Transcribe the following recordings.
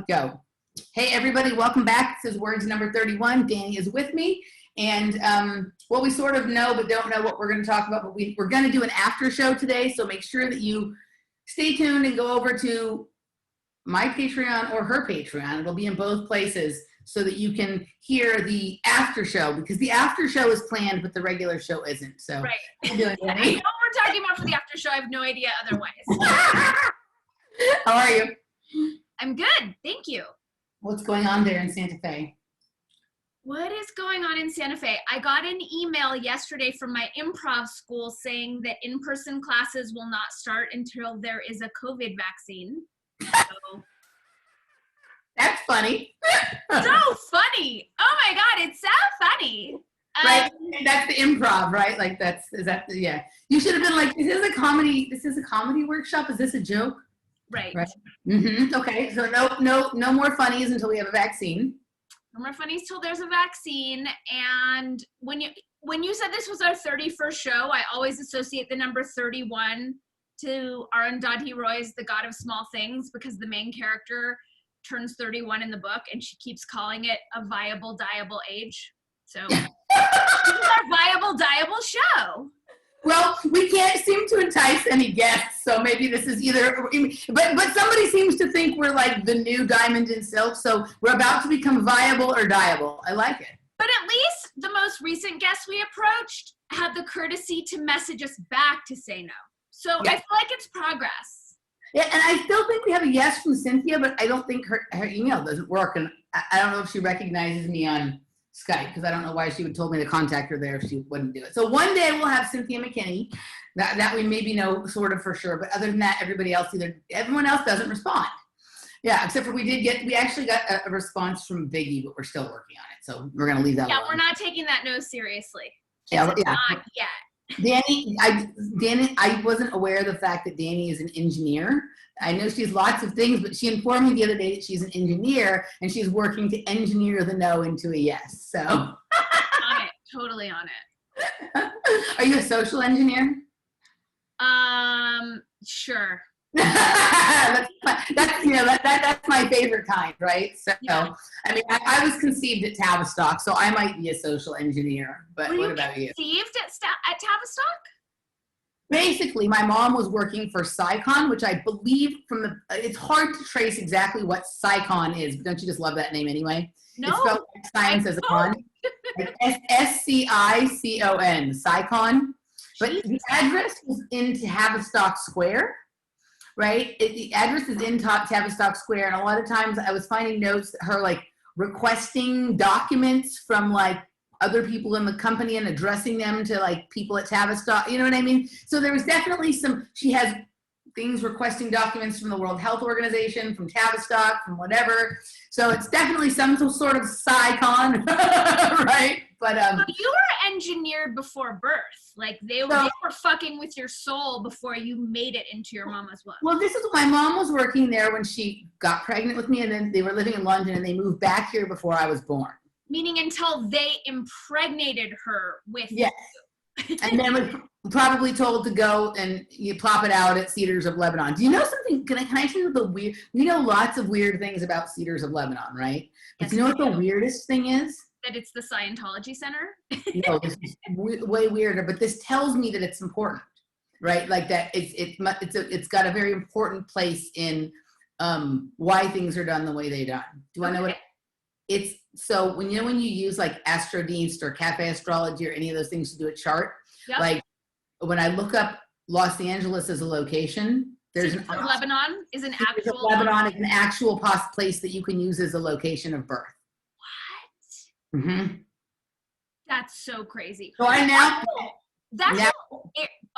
Go. Hey, everybody, welcome back. This is Words number 31. Dani is with me. And, well, we sort of know but don't know what we're going to talk about, but we're going to do an after show today, so make sure that you stay tuned and go over to my Patreon or her Patreon. It'll be in both places so that you can hear the after show, because the after show is planned, but the regular show isn't. So, right. I know what we're talking about for the after show. I have no idea otherwise. How are you? I'm good. Thank you. What's going on there in Santa Fe? What is going on in Santa Fe? I got an email yesterday from my improv school saying that in-person classes will not start until there is a COVID vaccine. So. That's funny. So funny. Oh my God, it's so funny. Right, that's the improv, right? Like yeah. You should have been like, this is a comedy workshop. Is this a joke? Right. Mm-hmm. Okay, so no more funnies until we have a vaccine. No more funnies till there's a vaccine. And when you said this was our 31st show, I always associate the number 31 to Arundhati Roy's The God of Small Things, because the main character turns 31 in the book and she keeps calling it a viable, diable age. So this is our viable, diable show. Well, we can't seem to entice any guests, so maybe this is either, but somebody seems to think we're like the new diamond in silk, so we're about to become viable or diable. I like it. But at least the most recent guests we approached had the courtesy to message us back to say no. So yeah. I feel like it's progress. Yeah, and I still think we have a yes from Cynthia, but I don't think her email doesn't work, and I don't know if she recognizes me on Skype, because I don't know why she would told me to contact her there if she wouldn't do it. So one day we'll have Cynthia McKinney, that we maybe know sort of for sure, but other than that, everyone else doesn't respond. Yeah, except for we actually got a response from Biggie, but we're still working on it, so we're gonna leave that alone. Yeah, we're not taking that no seriously. Yeah, not yet. Dani, I wasn't aware of the fact that Dani is an engineer. I know she's lots of things, but she informed me the other day that she's an engineer and she's working to engineer the no into a yes. So on it, totally on it. Are you a social engineer? Sure. that's my favorite kind, right? So yeah. I mean, I was conceived at Tavistock, so I might be a social engineer. But what about you? Conceived at Tavistock? Basically, my mom was working for SciCon, which I believe it's hard to trace exactly what SciCon is, but don't you just love that name anyway? No. It's spelled like science as a con. SCICON, SciCon. But the address was in Tavistock Square, right? The address is in Tavistock Square, and a lot of times I was finding notes that her like requesting documents from like other people in the company and addressing them to like people at Tavistock, you know what I mean? So there was definitely she has things requesting documents from the World Health Organization, from Tavistock, from whatever. So it's definitely some sort of SciCon, right? But you were engineered before birth. Like they were fucking with your soul before you made it into your mama's womb. Well, this is my mom was working there when she got pregnant with me, and then they were living in London, and they moved back here before I was born. Meaning until they impregnated her with you. And then was probably told to go and you plop it out at Cedars of Lebanon. Do you know something? Can I tell you the weird? We know lots of weird things about Cedars of Lebanon, right? But yes, do you know what the weirdest thing is? That it's the Scientology Center? No, this is way weirder, but this tells me that it's important, right? Like that it's got a very important place in why things are done the way they're done. Do I know what it's? So when you use like AstroDeist or Cafe Astrology or any of those things to do a chart, like when I look up Los Angeles as a location, there's Lebanon is an actual Lebanon is an actual place that you can use as a location of birth. What? Mm-hmm. That's so crazy. So I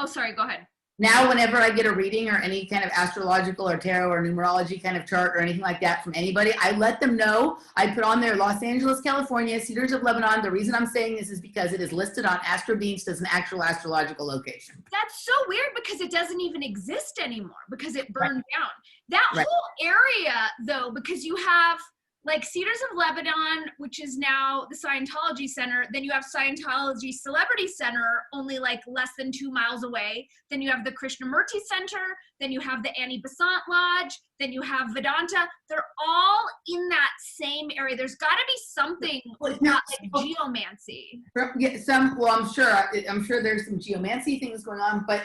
sorry, go ahead. Now, whenever I get a reading or any kind of astrological or tarot or numerology kind of chart or anything like that from anybody, I let them know. I put on there Los Angeles, California, Cedars of Lebanon. The reason I'm saying this is because it is listed on AstroDeist as an actual astrological location. That's so weird because it doesn't even exist anymore because it burned down. That whole area, though, because you have like Cedars of Lebanon, which is now the Scientology Center. Then you have Scientology Celebrity Center, only like less than 2 miles away. Then you have the Krishnamurti Center. Then you have the Annie Besant Lodge. Then you have Vedanta. They're all in that same area. There's got to be something not like geomancy. Yeah, well, I'm sure there's some geomancy things going on, but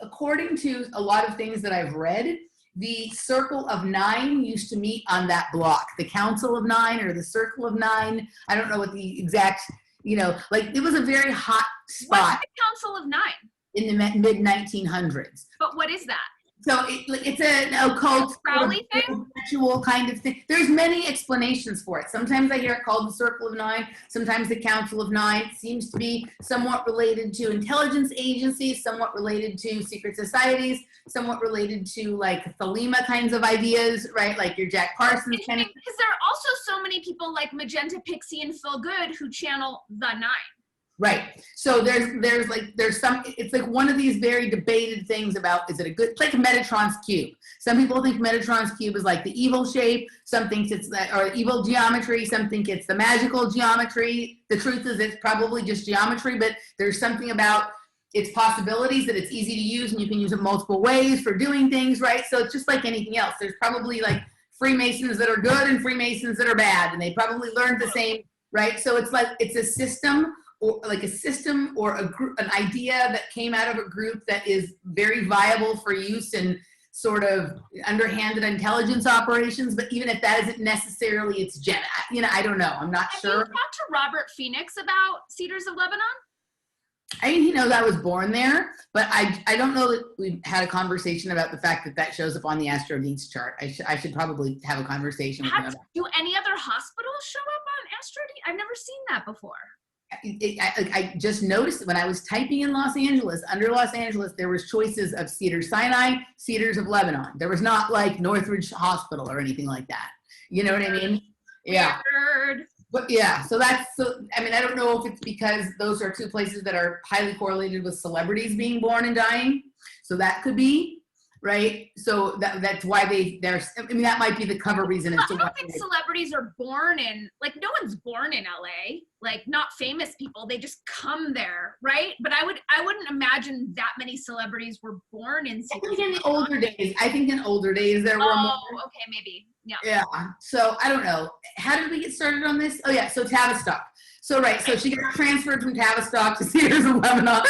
according to a lot of things that I've read, the Circle of Nine used to meet on that block, the Council of Nine or the Circle of Nine. I don't know what the exact, like it was a very hot spot. What's the Council of Nine? In the mid 1900s. But what is that? So it's an occult, Crowley thing? ritual kind of thing. There's many explanations for it. Sometimes I hear it called the Circle of Nine. Sometimes the Council of Nine. It seems to be somewhat related to intelligence agencies, somewhat related to secret societies, somewhat related to like Thelema kinds of ideas, right? Like your Jack Parsons kind of. Because there are also so many people like Magenta Pixie and Phil Good who channel the Nine. Right. So there's some, it's like one of these very debated things about, is it a good, it's like Metatron's cube. Some people think Metatron's cube is like the evil shape. Some think it's that, or evil geometry. Some think it's the magical geometry. The truth is it's probably just geometry, but there's something about its possibilities that it's easy to use and you can use it multiple ways for doing things, right? So it's just like anything else. There's probably like Freemasons that are good and Freemasons that are bad, and they probably learned the same, right? So it's like, it's a system, or like a system or a group, an idea that came out of a group that is very viable for use in sort of underhanded intelligence operations. But even if that isn't necessarily its I don't know. I'm not sure. Have you talked to Robert Phoenix about Cedars of Lebanon? I mean, he knows I was born there, but I don't know that we've had a conversation about the fact that that shows up on the Astro Needs chart. I should probably have a conversation with him about it. Do any other hospitals show up on Astro Needs? I've never seen that before. I just noticed when I was typing in Los Angeles, under Los Angeles, there was choices of Cedars-Sinai, Cedars of Lebanon. There was not like Northridge Hospital or anything like that. You know what I mean? Yeah. Weird. But yeah, I mean, I don't know if it's because those are two places that are highly correlated with celebrities being born and dying. So that could be. Right, so that's why that might be the cover reason. I don't think celebrities are born in, like, no one's born in LA, like not famous people. They just come there, right? But I wouldn't imagine that many celebrities were born in. I think in the older days there were more. Oh, okay, maybe. Yeah. Yeah. So I don't know. How did we get started on this? Oh yeah. So Tavistock. So right. So she got transferred from Tavistock to Cedars of Lebanon.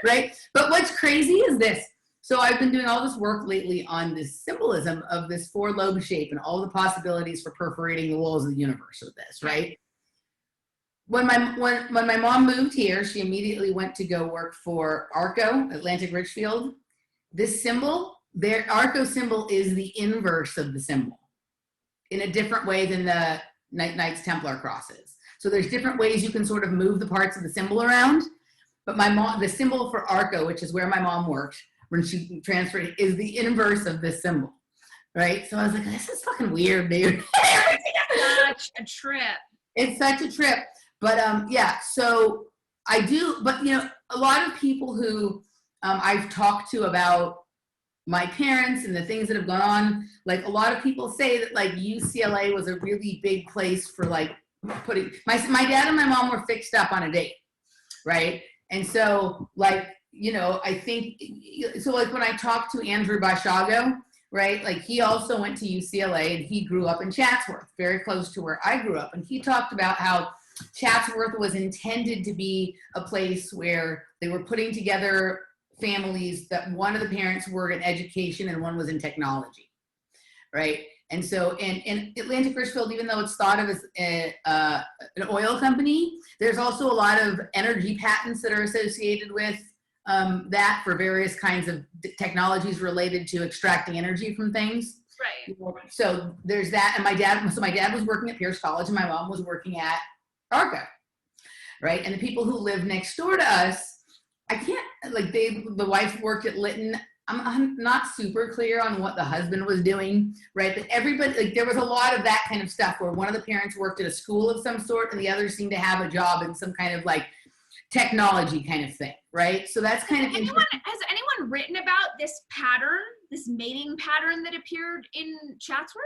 Right. But what's crazy is this. So I've been doing all this work lately on this symbolism of this 4-lobe shape and all the possibilities for perforating the walls of the universe with this, right? When my mom moved here, she immediately went to go work for ARCO, Atlantic Richfield. This symbol, their ARCO symbol is the inverse of the symbol in a different way than the Knights Templar crosses. So there's different ways you can sort of move the parts of the symbol around. But the symbol for ARCO, which is where my mom worked, when she transferred, is the inverse of this symbol, right? So I was like, this is fucking weird, dude. Such a trip. It's such a trip. But yeah, so I do, but a lot of people who I've talked to about my parents and the things that have gone on, like a lot of people say that like UCLA was a really big place for like putting, my dad and my mom were fixed up on a date, right? And so like, I think, so like when I talked to Andrew Bashago, right, like he also went to UCLA and he grew up in Chatsworth, very close to where I grew up. And he talked about how Chatsworth was intended to be a place where they were putting together families that one of the parents were in education and one was in technology, right? And so in Atlantic Richfield, even though it's thought of as an oil company, there's also a lot of energy patents that are associated with that for various kinds of technologies related to extracting energy from things. Right. So there's that. And my dad was working at Pierce College and my mom was working at ARCO, right? And the people who live next door to us, I can't, like the wife worked at Lytton. I'm not super clear on what the husband was doing, right? But everybody, like there was a lot of that kind of stuff where one of the parents worked at a school of some sort and the other seemed to have a job in some kind of like technology kind of thing, right? So that's kind of interesting. Has anyone written about this pattern, this mating pattern that appeared in Chatsworth?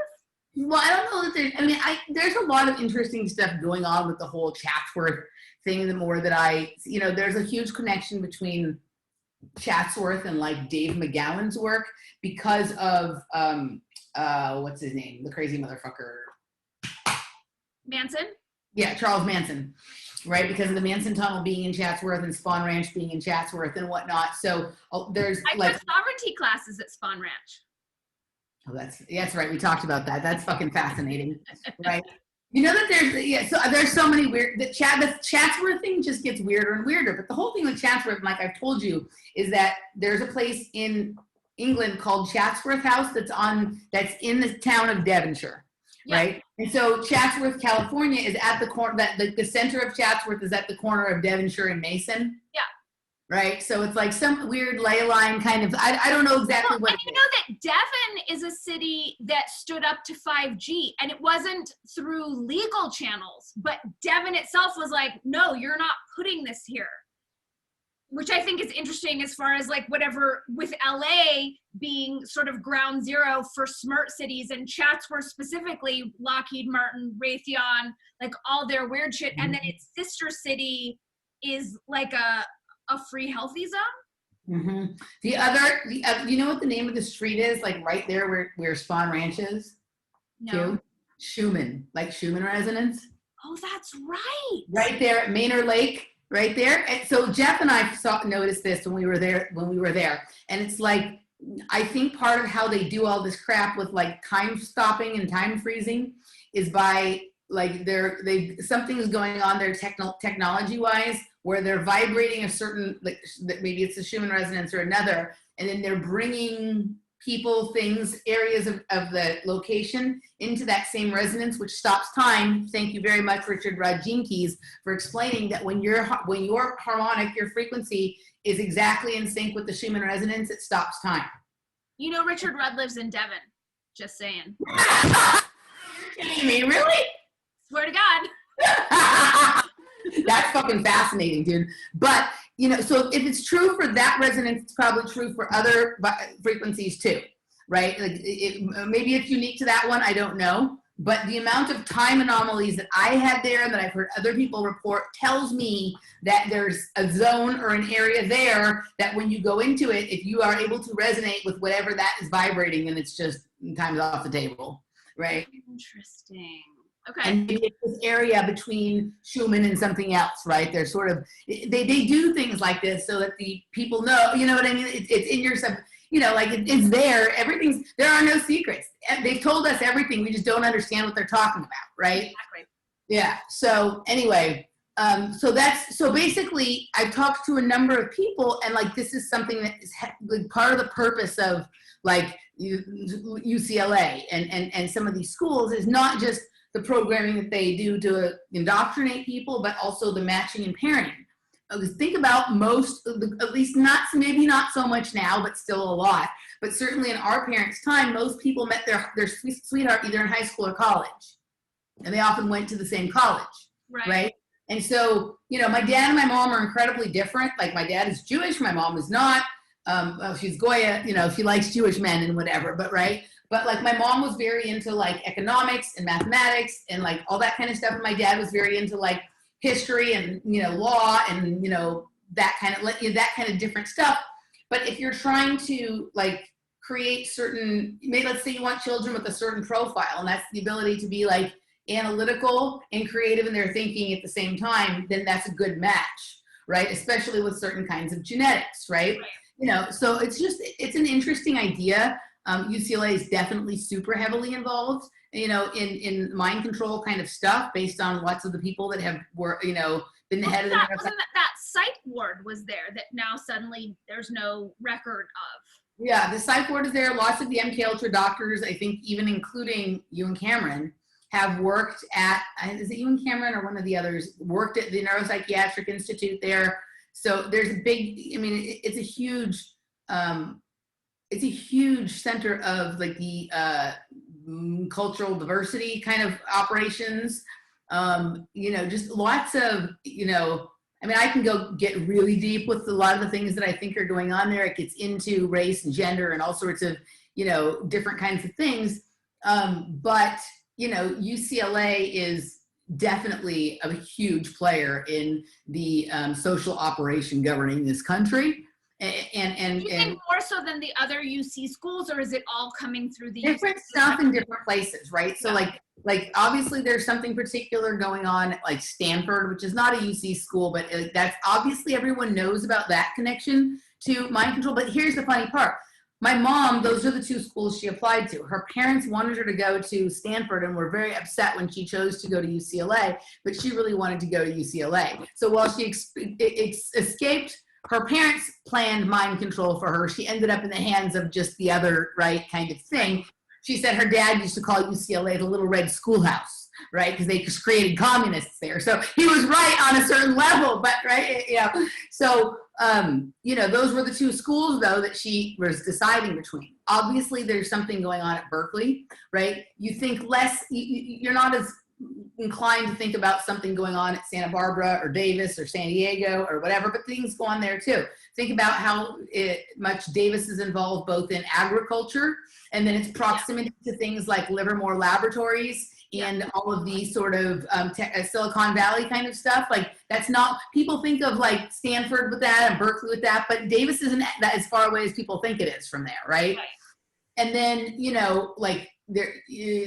Well, I don't know that there's, I mean, there's a lot of interesting stuff going on with the whole Chatsworth thing. The more that there's a huge connection between Chatsworth and like Dave McGowan's work because of, what's his name? The crazy motherfucker. Manson? Yeah, Charles Manson, right? Because of the Manson Tunnel being in Chatsworth and Spawn Ranch being in Chatsworth and whatnot. So there's I took sovereignty classes at Spawn Ranch. Oh, that's right. We talked about that. That's fucking fascinating, right? You know that there's so many weird. The Chatsworth thing just gets weirder and weirder. But the whole thing with Chatsworth, like I've told you, is that there's a place in England called Chatsworth House that's in the town of Devonshire, right? And so Chatsworth, California, is at the corner. The center of Chatsworth is at the corner of Devonshire and Mason. Yeah. Right, so it's like some weird ley line kind of. I don't know exactly what. And you know that Devon is a city that stood up to 5G, and it wasn't through legal channels, but Devon itself was like, no, you're not putting this here, which I think is interesting as far as like whatever with LA being sort of ground zero for smart cities and Chatsworth specifically, Lockheed Martin, Raytheon, like all their weird shit, and then its sister city is like a free healthy zone. Mm-hmm. The other, you know what the name of the street is? Like right there where Spawn Ranch is? No. Schumann, like Schumann Resonance. Oh, that's right. Right there at Manor Lake, right there. And so Jeff and I noticed this when we were there, and it's like, I think part of how they do all this crap with like time stopping and time freezing is by like something is going on there technology wise, where they're vibrating a certain, like maybe it's a Schumann resonance or another, and then they're bringing people, things, areas of the location into that same resonance, which stops time. Thank you very much, Richard Rodzinskis, for explaining that when your harmonic, your frequency is exactly in sync with the Schumann resonance, it stops time. You know Richard Rudd lives in Devon. Just saying. You're kidding me, really? Swear to God. That's fucking fascinating, dude. But, so if it's true for that resonance, it's probably true for other frequencies too, right? Like maybe it's unique to that one, I don't know. But the amount of time anomalies that I had there and that I've heard other people report tells me that there's a zone or an area there that when you go into it, if you are able to resonate with whatever that is vibrating, then it's just time's off the table, right? Interesting. Okay. And maybe it's this area between Schumann and something else, right? They're sort of, they do things like this so that the people know, you know what I mean? It's in your sub, like it's there. There are no secrets. They've told us everything. We just don't understand what they're talking about, right? Exactly. Yeah. So anyway, so basically I've talked to a number of people, and like, this is something that is like part of the purpose of like UCLA and some of these schools is not just the programming that they do to indoctrinate people, but also the matching and pairing. Think about at least maybe not so much now, but still a lot. But certainly in our parents' time, most people met their sweetheart either in high school or college. And they often went to the same college, right? And so, my dad and my mom are incredibly different. Like my dad is Jewish, my mom is not. She's Goya, she likes Jewish men and whatever, but right? But like my mom was very into like economics and mathematics and like all that kind of stuff. And my dad was very into like history and, law and, that kind of different stuff. But if you're trying to like create let's say you want children with a certain profile, and that's the ability to be like analytical and creative in their thinking at the same time, then that's a good match, right? Especially with certain kinds of genetics, right? So it's an interesting idea. UCLA is definitely super heavily involved, in mind control kind of stuff based on lots of the people that have been the head of the wasn't that psych ward was there that now suddenly there's no record of. Yeah, the psych ward is there. Lots of the MK Ultra doctors, I think even including you and Cameron, have worked at, is it you and Cameron or one of the others, worked at the Neuropsychiatric Institute there. So there's a big, it's a huge center of like the cultural diversity kind of operations. Just lots of, I can go get really deep with a lot of the things that I think are going on there. It gets into race and gender and all sorts of, different kinds of things. But, you know, UCLA is definitely a huge player in the social operation governing this country. Do you think more so than the other UC schools, or is it all coming through the different stuff in different places, right? So like obviously there's something particular going on at like Stanford, which is not a UC school, but that's obviously everyone knows about that connection to mind control. But here's the funny part. My mom, those are the two schools she applied to. Her parents wanted her to go to Stanford and were very upset when she chose to go to UCLA, but she really wanted to go to UCLA. So while she escaped her parents' planned mind control for her, she ended up in the hands of just the other, right, kind of thing. She said her dad used to call UCLA the little red schoolhouse, right, because they just created communists there. So he was right on a certain level, but right, you know. So, you know, those were the two schools, though, that she was deciding between. Obviously, there's something going on at Berkeley, right? You think less, you're not as inclined to think about something going on at Santa Barbara or Davis or San Diego or whatever, but things go on there too. Think about how much Davis is involved both in agriculture and then its proximity to things like Livermore Laboratories and all of these sort of Silicon Valley kind of stuff. Like that's not, people think of like Stanford with that and Berkeley with that, but Davis isn't that as far away as people think it is from there, right? And then, you know, like there,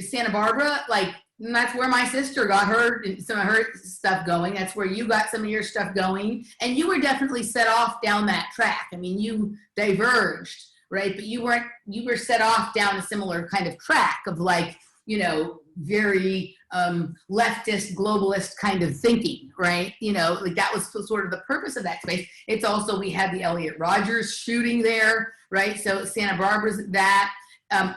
Santa Barbara, like, and that's where my sister got some of her stuff going. That's where you got some of your stuff going. And you were definitely set off down that track. I mean, you diverged, right? But you were set off down a similar kind of track of like, you know, very leftist, globalist kind of thinking, right? You know, like that was sort of the purpose of that space. It's also, we had the Elliot Rodgers shooting there, right? So Santa Barbara's that.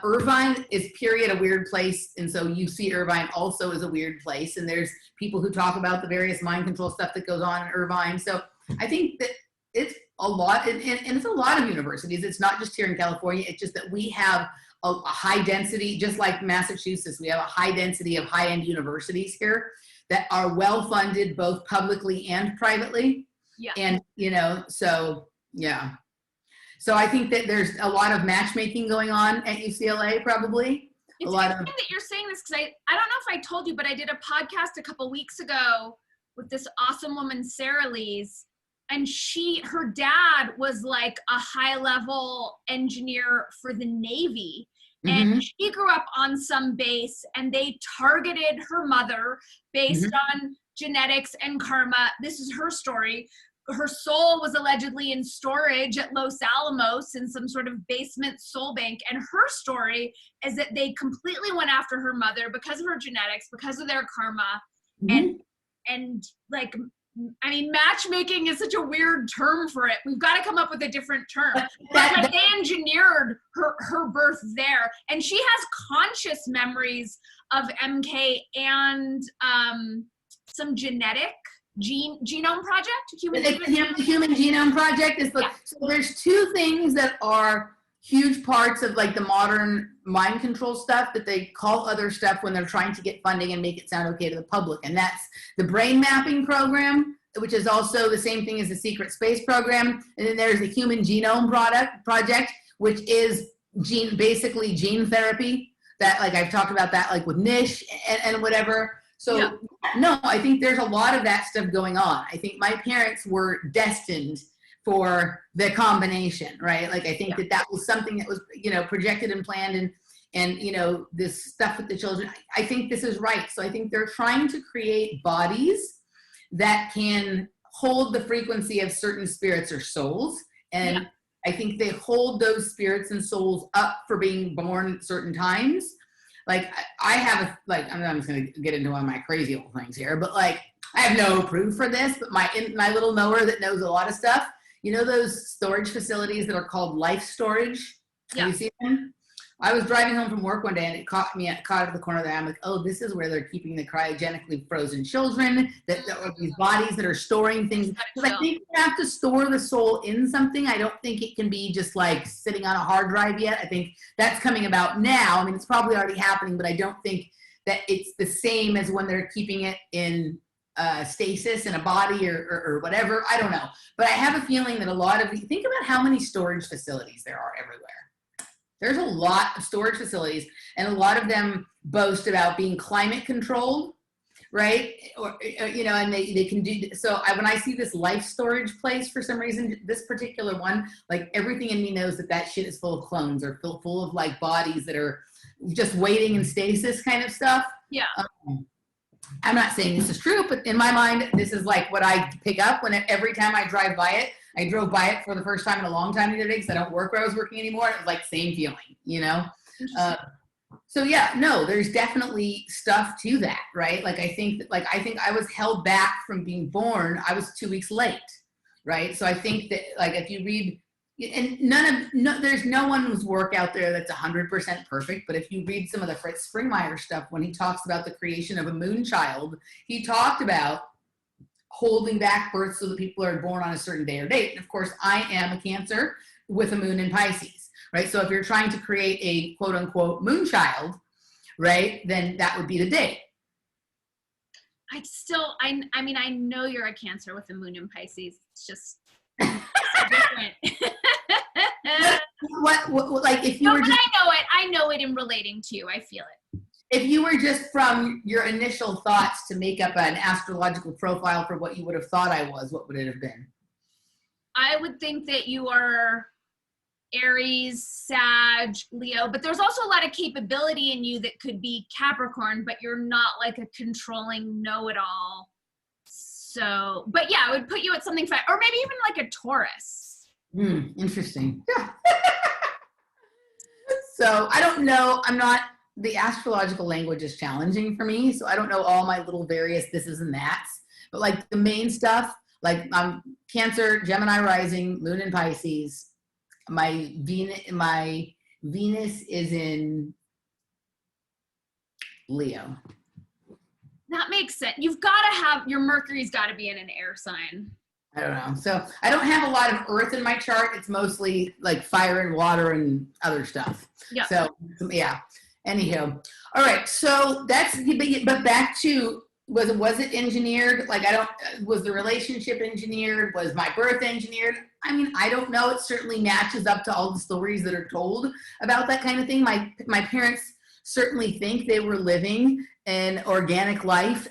Irvine is period a weird place, and so UC Irvine also is a weird place, and there's people who talk about the various mind control stuff that goes on in Irvine. So I think that it's a lot, and it's a lot of universities. It's not just here in California. It's just that we have a high density, just like Massachusetts, we have a high density of high-end universities here that are well-funded both publicly and privately. Yeah. And, you know, so, yeah. So I think that there's a lot of matchmaking going on at UCLA, probably. It's interesting that you're saying this because I don't know if I told you, but I did a podcast a couple weeks ago with this awesome woman, Sarah Lees, and her dad was like a high-level engineer for the Navy, and she grew up on some base, and they targeted her mother based on genetics and karma. This is her story. Her soul was allegedly in storage at Los Alamos in some sort of basement soul bank. And her story is that they completely went after her mother because of her genetics, because of their karma. And like, I mean, matchmaking is such a weird term for it. We've got to come up with a different term. But like, they engineered her birth there. And she has conscious memories of MK and some genetic genome project, human genome project is the, so there's two things that are huge parts of like the modern mind control stuff that they call other stuff when they're trying to get funding and make it sound okay to the public, and that's the brain mapping program, which is also the same thing as the secret space program, and then there's the human genome project, which is basically gene therapy that, like I've talked about that like with Nish and whatever. So no, I think there's a lot of that stuff going on. I think my parents were destined for the combination, right? Like I think that was something that was, you know, projected and planned, and you know, this stuff with the children. I think this is right. So I think they're trying to create bodies that can hold the frequency of certain spirits or souls, and I think they hold those spirits and souls up for being born at certain times. Like I have I'm just going to get into one of my crazy old things here, but like I have no proof for this, but my little knower that knows a lot of stuff, you know, those storage facilities that are called life storage. Have you seen them? I was driving home from work one day and it caught at the corner of the eye. I'm like, oh, this is where they're keeping the cryogenically frozen children, that are these bodies that are storing things. Because I think you have to store the soul in something. I don't think it can be just like sitting on a hard drive yet. I think that's coming about now. I mean, it's probably already happening, but I don't think that it's the same as when they're keeping it in stasis in a body or whatever. I don't know. But I have a feeling that a lot of, think about how many storage facilities there are everywhere. There's a lot of storage facilities, and a lot of them boast about being climate controlled, right? Or, you know, and they can do, so when I see this life storage place, for some reason, this particular one, like everything in me knows that that shit is full of clones or full of like bodies that are just waiting in stasis kind of stuff. Yeah. I'm not saying this is true, but in my mind, this is like what I pick up when every time I drive by it. I drove by it for the first time in a long time the other day because I don't work where I was working anymore. It was like same feeling, you know? So yeah, no, there's definitely stuff to that, right? Like I think I was held back from being born. I was 2 weeks late, right? So I think that like if you read, and there's no one's work out there that's 100% perfect, but if you read some of the Fritz Springmeier stuff, when he talks about the creation of a moon child, he talked about holding back births so that people are born on a certain day or date. And of course, I am a Cancer with a moon in Pisces, right? So if you're trying to create a quote unquote moon child, right, then that would be the date. I mean, I know you're a Cancer with a moon in Pisces. It's just so different. what like if you were just, I know it in relating to you. I feel it. If you were just from your initial thoughts to make up an astrological profile for what you would have thought I was, what would it have been? I would think that you are Aries, Sag, Leo, but there's also a lot of capability in you that could be Capricorn, but you're not like a controlling know-it-all. So, but yeah, I would put you at something fun, or maybe even like a Taurus. Interesting. Yeah. So I don't know. The astrological language is challenging for me, so I don't know all my little various thises and that's, but like the main stuff, like I'm Cancer, Gemini rising, moon in Pisces. My Venus is in Leo. That makes sense. You've got to have, your Mercury's got to be in an air sign. I don't know. So I don't have a lot of earth in my chart. It's mostly like fire and water and other stuff. Yeah. So yeah. Anywho, all right. So that's, but back to, was it engineered? Like was the relationship engineered? Was my birth engineered? I mean, I don't know. It certainly matches up to all the stories that are told about that kind of thing. My parents certainly think they were living an organic life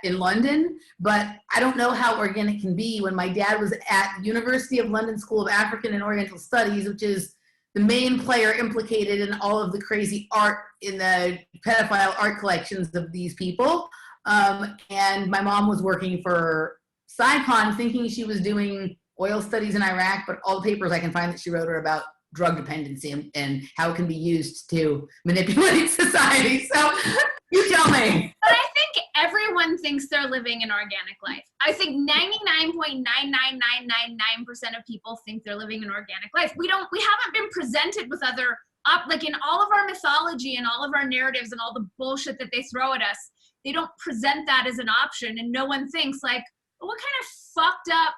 in London, but I don't know how organic can be when my dad was at University of London School of African and Oriental Studies, which is the main player implicated in all of the crazy art in the pedophile art collections of these people. And my mom was working for SciCon thinking she was doing oil studies in Iraq, but all the papers I can find that she wrote are about drug dependency and how it can be used to manipulate society. So you tell me. But I think everyone thinks they're living an organic life. I think 99.99999% of people think they're living an organic life. We haven't been presented with other, like in all of our mythology and all of our narratives and all the bullshit that they throw at us, they don't present that as an option, and no one thinks like, well, what kind of fucked up,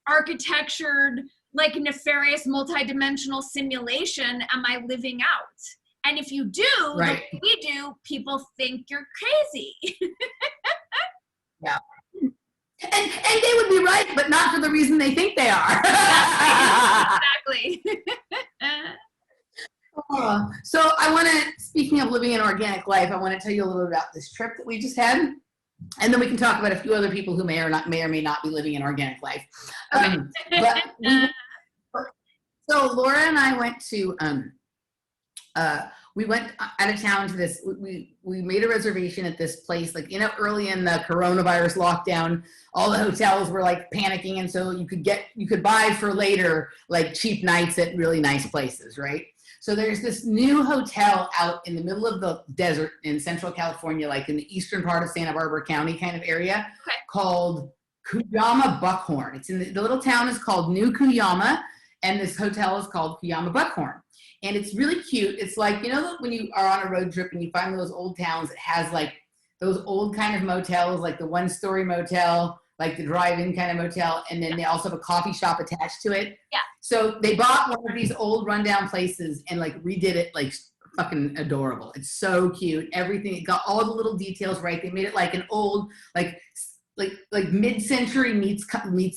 architectured, like nefarious, multidimensional simulation am I living out? And if you do, right, the way we do, people think you're crazy. Yeah. And they would be right, but not for the reason they think they are. Exactly. So I want to, speaking of living an organic life, I want to tell you a little bit about this trip that we just had. And then we can talk about a few other people who may or may not be living an organic life. Okay. So Laura and I went to, we went out of town to this, we made a reservation at this place, like, early in the coronavirus lockdown, all the hotels were like panicking. And so you could buy for later, like cheap nights at really nice places, right? So there's this new hotel out in the middle of the desert in Central California, like in the eastern part of Santa Barbara County kind of area, okay, called Cuyama Buckhorn. It's in the little town is called New Cuyama, and this hotel is called Cuyama Buckhorn. And it's really cute. It's like, when you are on a road trip and you find those old towns that has like those old kind of motels, like the one-story motel, like the drive-in kind of motel, and then they also have a coffee shop attached to it. Yeah. So they bought one of these old rundown places and like redid it like fucking adorable. It's so cute. Everything, it got all the little details right. They made it like an old, like mid-century meets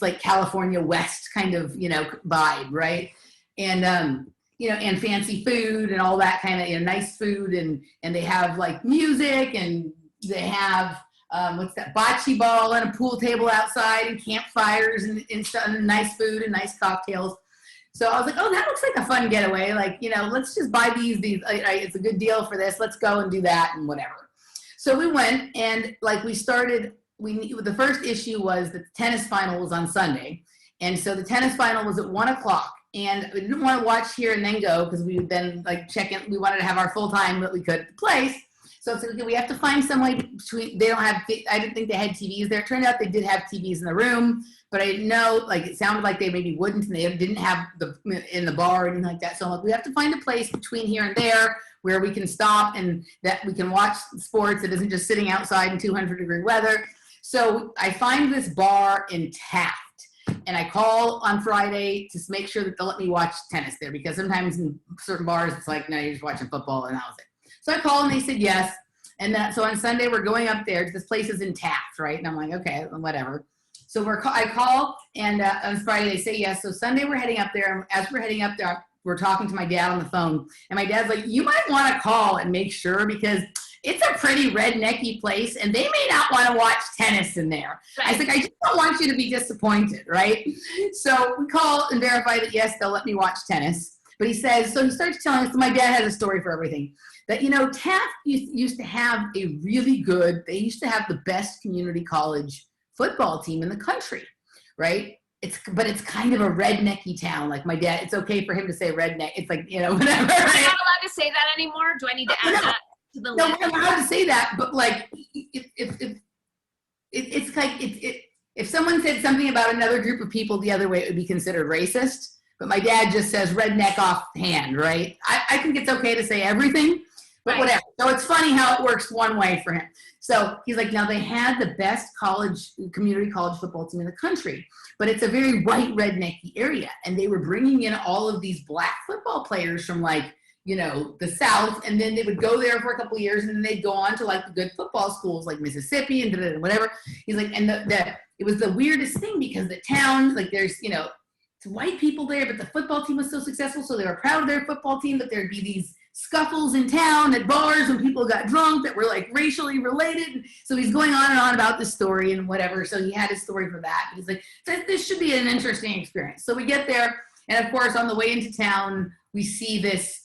like California West kind of, vibe, right? And and fancy food and all that kind of, nice food. And they have like music, and they have, what's that, bocce ball and a pool table outside, and campfires and stuff, and nice food and nice cocktails. So I was like, oh, that looks like a fun getaway. Like, let's just buy these, it's a good deal for this. Let's go and do that and whatever. So we went, and like the first issue was that the tennis final was on Sunday. And so the tennis final was at 1:00, and we didn't want to watch here and then go, because we would then like check in. We wanted to have our full time that we could at the place. So it's like, okay, we have to find some way between, I didn't think they had TVs there. It turned out they did have TVs in the room, but I didn't know, like, it sounded like they maybe wouldn't, and they didn't have in the bar or anything like that. So I'm like, we have to find a place between here and there where we can stop and that we can watch sports. It isn't just sitting outside in 200-degree weather. So I find this bar in Taft, and I call on Friday to make sure that they'll let me watch tennis there, because sometimes in certain bars, it's like, no, you're just watching football, and that was it. So I called, and they said yes. And so on Sunday, we're going up there. This place is in Taft, right? And I'm like, okay, whatever. So I call, and on Friday, they say yes. So Sunday, we're heading up there. And as we're heading up there, we're talking to my dad on the phone. And my dad's like, you might want to call and make sure, because it's a pretty rednecky place, and they may not want to watch tennis in there. Right. I was like, I just don't want you to be disappointed, right? So we call and verify that, yes, they'll let me watch tennis. But he says, so he starts telling us, so my dad has a story for everything, that, Taft used to have they used to have the best community college football team in the country, right? But it's kind of a rednecky town. Like my dad, it's okay for him to say redneck. It's like, whatever. I'm not allowed to say that anymore? Do I need to add that to the list? No, I'm allowed to say that, but like, if someone said something about another group of people the other way, it would be considered racist. But my dad just says redneck offhand, right? I think it's okay to say everything, but whatever. So it's funny how it works one way for him. So he's like, now they had the best community college football team in the country, but it's a very white rednecky area. And they were bringing in all of these black football players from like, the South. And then they would go there for a couple of years, and then they'd go on to like the good football schools like Mississippi and whatever. He's like, and it was the weirdest thing, because the town, like there's, white people there, but the football team was so successful, so they were proud of their football team, but there'd be these scuffles in town at bars when people got drunk that were like racially related. So he's going on and on about the story and whatever. So he had his story for that. But he's like, this should be an interesting experience. So we get there, and of course, on the way into town, we see this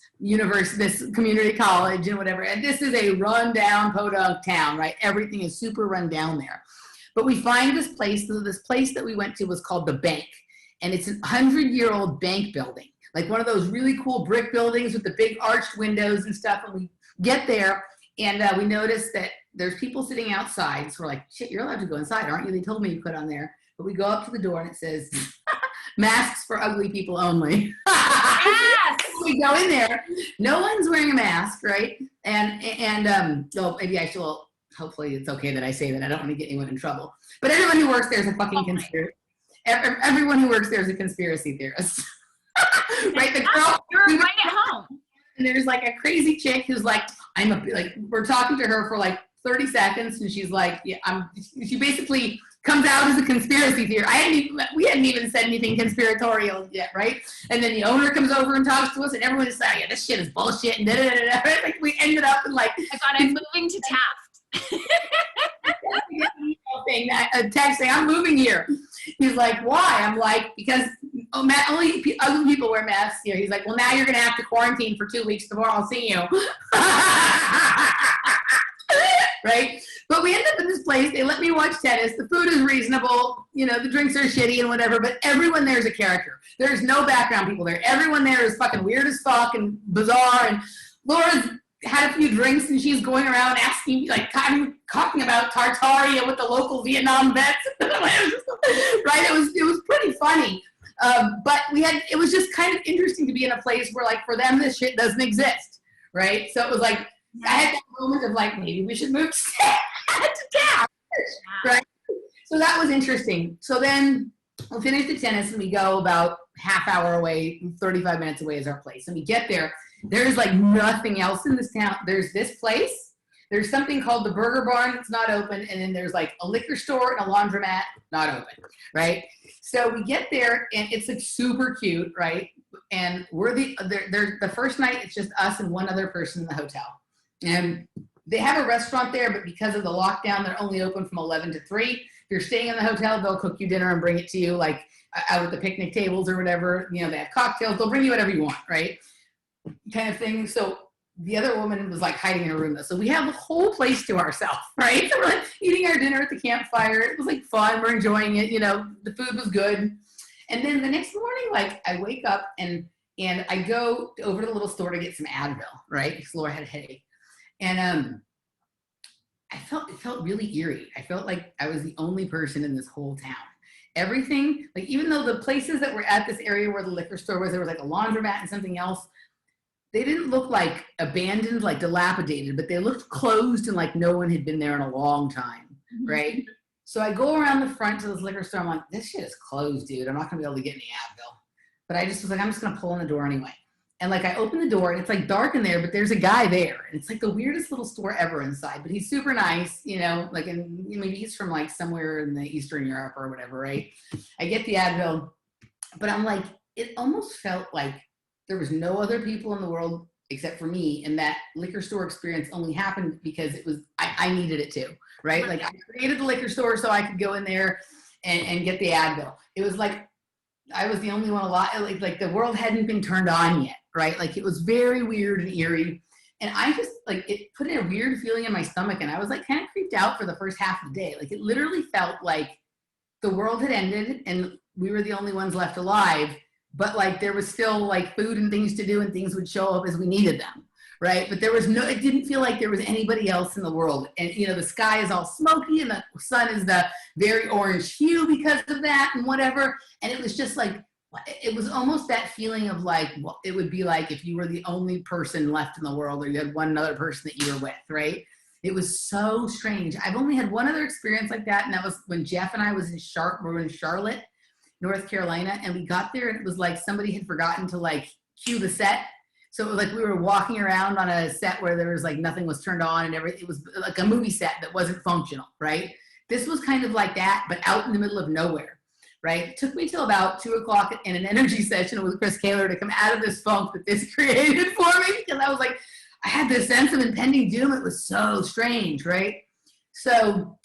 community college and whatever. And this is a rundown podunk town, right? Everything is super run down there. But we find this place. So this place that we went to was called the Bank. And it's a 100-year-old bank building, like one of those really cool brick buildings with the big arched windows and stuff. And we get there, and we notice that there's people sitting outside. So we're like, shit, you're allowed to go inside, aren't you? They told me you could on there. But we go up to the door, and it says, masks for ugly people only. Yes! We go in there. No one's wearing a mask, right? And so maybe I should, hopefully it's okay that I say that. I don't want to get anyone in trouble. But everyone who works there is a fucking conspiracy. Everyone who works there is a conspiracy theorist. Right? The girl, you're right at home. And there's like a crazy chick who's like, we're talking to her for like 30 seconds, and she's like, she basically comes out as a conspiracy theorist. We hadn't even said anything conspiratorial yet, right? And then the owner comes over and talks to us, and everyone is like, yeah, this shit is bullshit. And like we ended up in like, I thought I'm moving to Taft. A text saying, I'm moving here. He's like, why? I'm like, because only other people wear masks here. He's like, well, now you're going to have to quarantine for 2 weeks before I'll see you. Right? But we end up in this place. They let me watch tennis. The food is reasonable. The drinks are shitty and whatever, but everyone there is a character. There's no background people there. Everyone there is fucking weird as fuck and bizarre. And Laura's had a few drinks, and she's going around asking, like, talking about Tartaria with the local Vietnam vets. Right? It was pretty funny. But it was just kind of interesting to be in a place where, like, for them, this shit doesn't exist. Right? So it was like, I had that moment of like, maybe we should move to town. Right? So that was interesting. So then we'll finish the tennis, and we go about half hour away, 35 minutes away is our place. And we get there. There's like nothing else in this town. There's this place. There's something called the Burger Barn that's not open. And then there's like a liquor store and a laundromat not open, right? So we get there, and it's like super cute, right? and we're the first night, it's just us and one other person in the hotel. And they have a restaurant there, but because of the lockdown, they're only open from 11 to 3. If you're staying in the hotel, they'll cook you dinner and bring it to you, like out at the picnic tables or whatever. You know, they have cocktails. They'll bring you whatever you want, right? Kind of thing. So the other woman was like hiding in her room, though. So we have the whole place to ourselves, right? So we're like eating our dinner at the campfire. It was like fun. We're enjoying it. You know, the food was good. And then the next morning, like I wake up and I go over to the little store to get some Advil, right? Because Laura had a headache. And it felt really eerie. I felt like I was the only person in this whole town. Everything, like even though the places that were at this area where the liquor store was, there was like a laundromat and something else, they didn't look like abandoned, like dilapidated, but they looked closed and like no one had been there in a long time, right? So I go around the front to this liquor store. I'm like, this shit is closed, dude. I'm not gonna be able to get any Advil. But I just was like, I'm just gonna pull in the door anyway. And like I open the door and it's like dark in there, but there's a guy there. And it's like the weirdest little store ever inside, but he's super nice, you know, like, and maybe he's from like somewhere in the Eastern Europe or whatever, right? I get the Advil, but I'm like, it almost felt like there was no other people in the world except for me. And that liquor store experience only happened because it was, I needed it too, right? Like I created the liquor store so I could go in there and get the Advil. It was like, I was the only one alive, like the world hadn't been turned on yet, right? Like it was very weird and eerie. And I just like, it put in a weird feeling in my stomach. And I was like kind of creeped out for the first half of the day. Like it literally felt like the world had ended and we were the only ones left alive. But like there was still like food and things to do and things would show up as we needed them, right? But there was no, it didn't feel like there was anybody else in the world. And you know, the sky is all smoky and the sun is the very orange hue because of that and whatever. And it was just like, it was almost that feeling of like, well, it would be like if you were the only person left in the world or you had one other person that you were with, right? It was so strange. I've only had one other experience like that. And that was when Jeff and I was in Charlotte, North Carolina. And we got there and it was like somebody had forgotten to like cue the set. So it was like we were walking around on a set where there was like nothing was turned on and everything. It was like a movie set that wasn't functional, right? This was kind of like that, but out in the middle of nowhere, right? It took me till about 2 o'clock in an energy session with Chris Kaler to come out of this funk that this created for me, because I was like, I had this sense of impending doom. It was so strange, right? So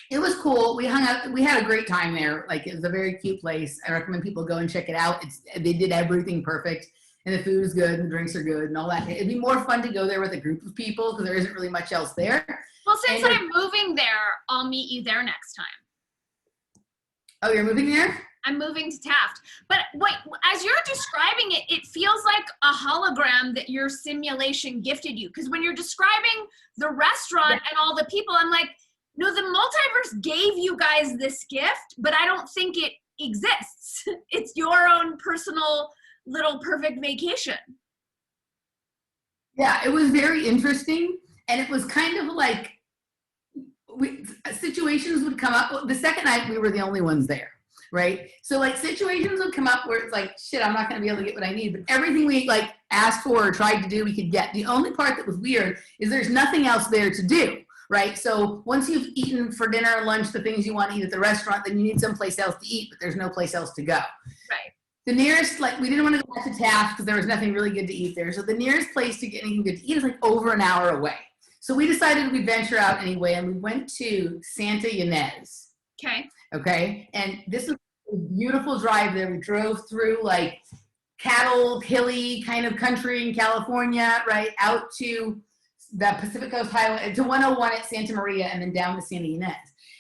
it was cool. We hung out. We had a great time there. Like it was a very cute place. I recommend people go and check it out. They did everything perfect. And the food is good and the drinks are good and all that. It'd be more fun to go there with a group of people because there isn't really much else there. Well, since I'm moving there, I'll meet you there next time. Oh, you're moving there? I'm moving to Taft. But wait, as you're describing it, it feels like a hologram that your simulation gifted you. Because when you're describing the restaurant and all the people, I'm like, no, the multiverse gave you guys this gift, but I don't think it exists. It's your own personal little perfect vacation. Yeah, it was very interesting. And it was kind of like situations would come up. The second night, we were the only ones there, right? So like situations would come up where it's like, shit, I'm not going to be able to get what I need. But everything we like asked for or tried to do, we could get. The only part that was weird is there's nothing else there to do, right? So once you've eaten for dinner and lunch the things you want to eat at the restaurant, then you need someplace else to eat, but there's no place else to go. Right. The nearest, like, we didn't want to go back to Taft because there was nothing really good to eat there. So the nearest place to get anything good to eat is like over an hour away. So we decided we'd venture out anyway, and we went to Santa Ynez. Okay. Okay. And this was a beautiful drive there. We drove through like cattle, hilly kind of country in California, right, out to the Pacific Coast Highway, to 101 at Santa Maria, and then down to Santa Ynez.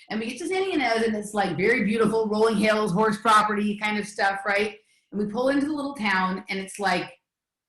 And we get to Santa Ynez, and it's like very beautiful, rolling hills, horse property kind of stuff, right? And we pull into the little town, and it's like,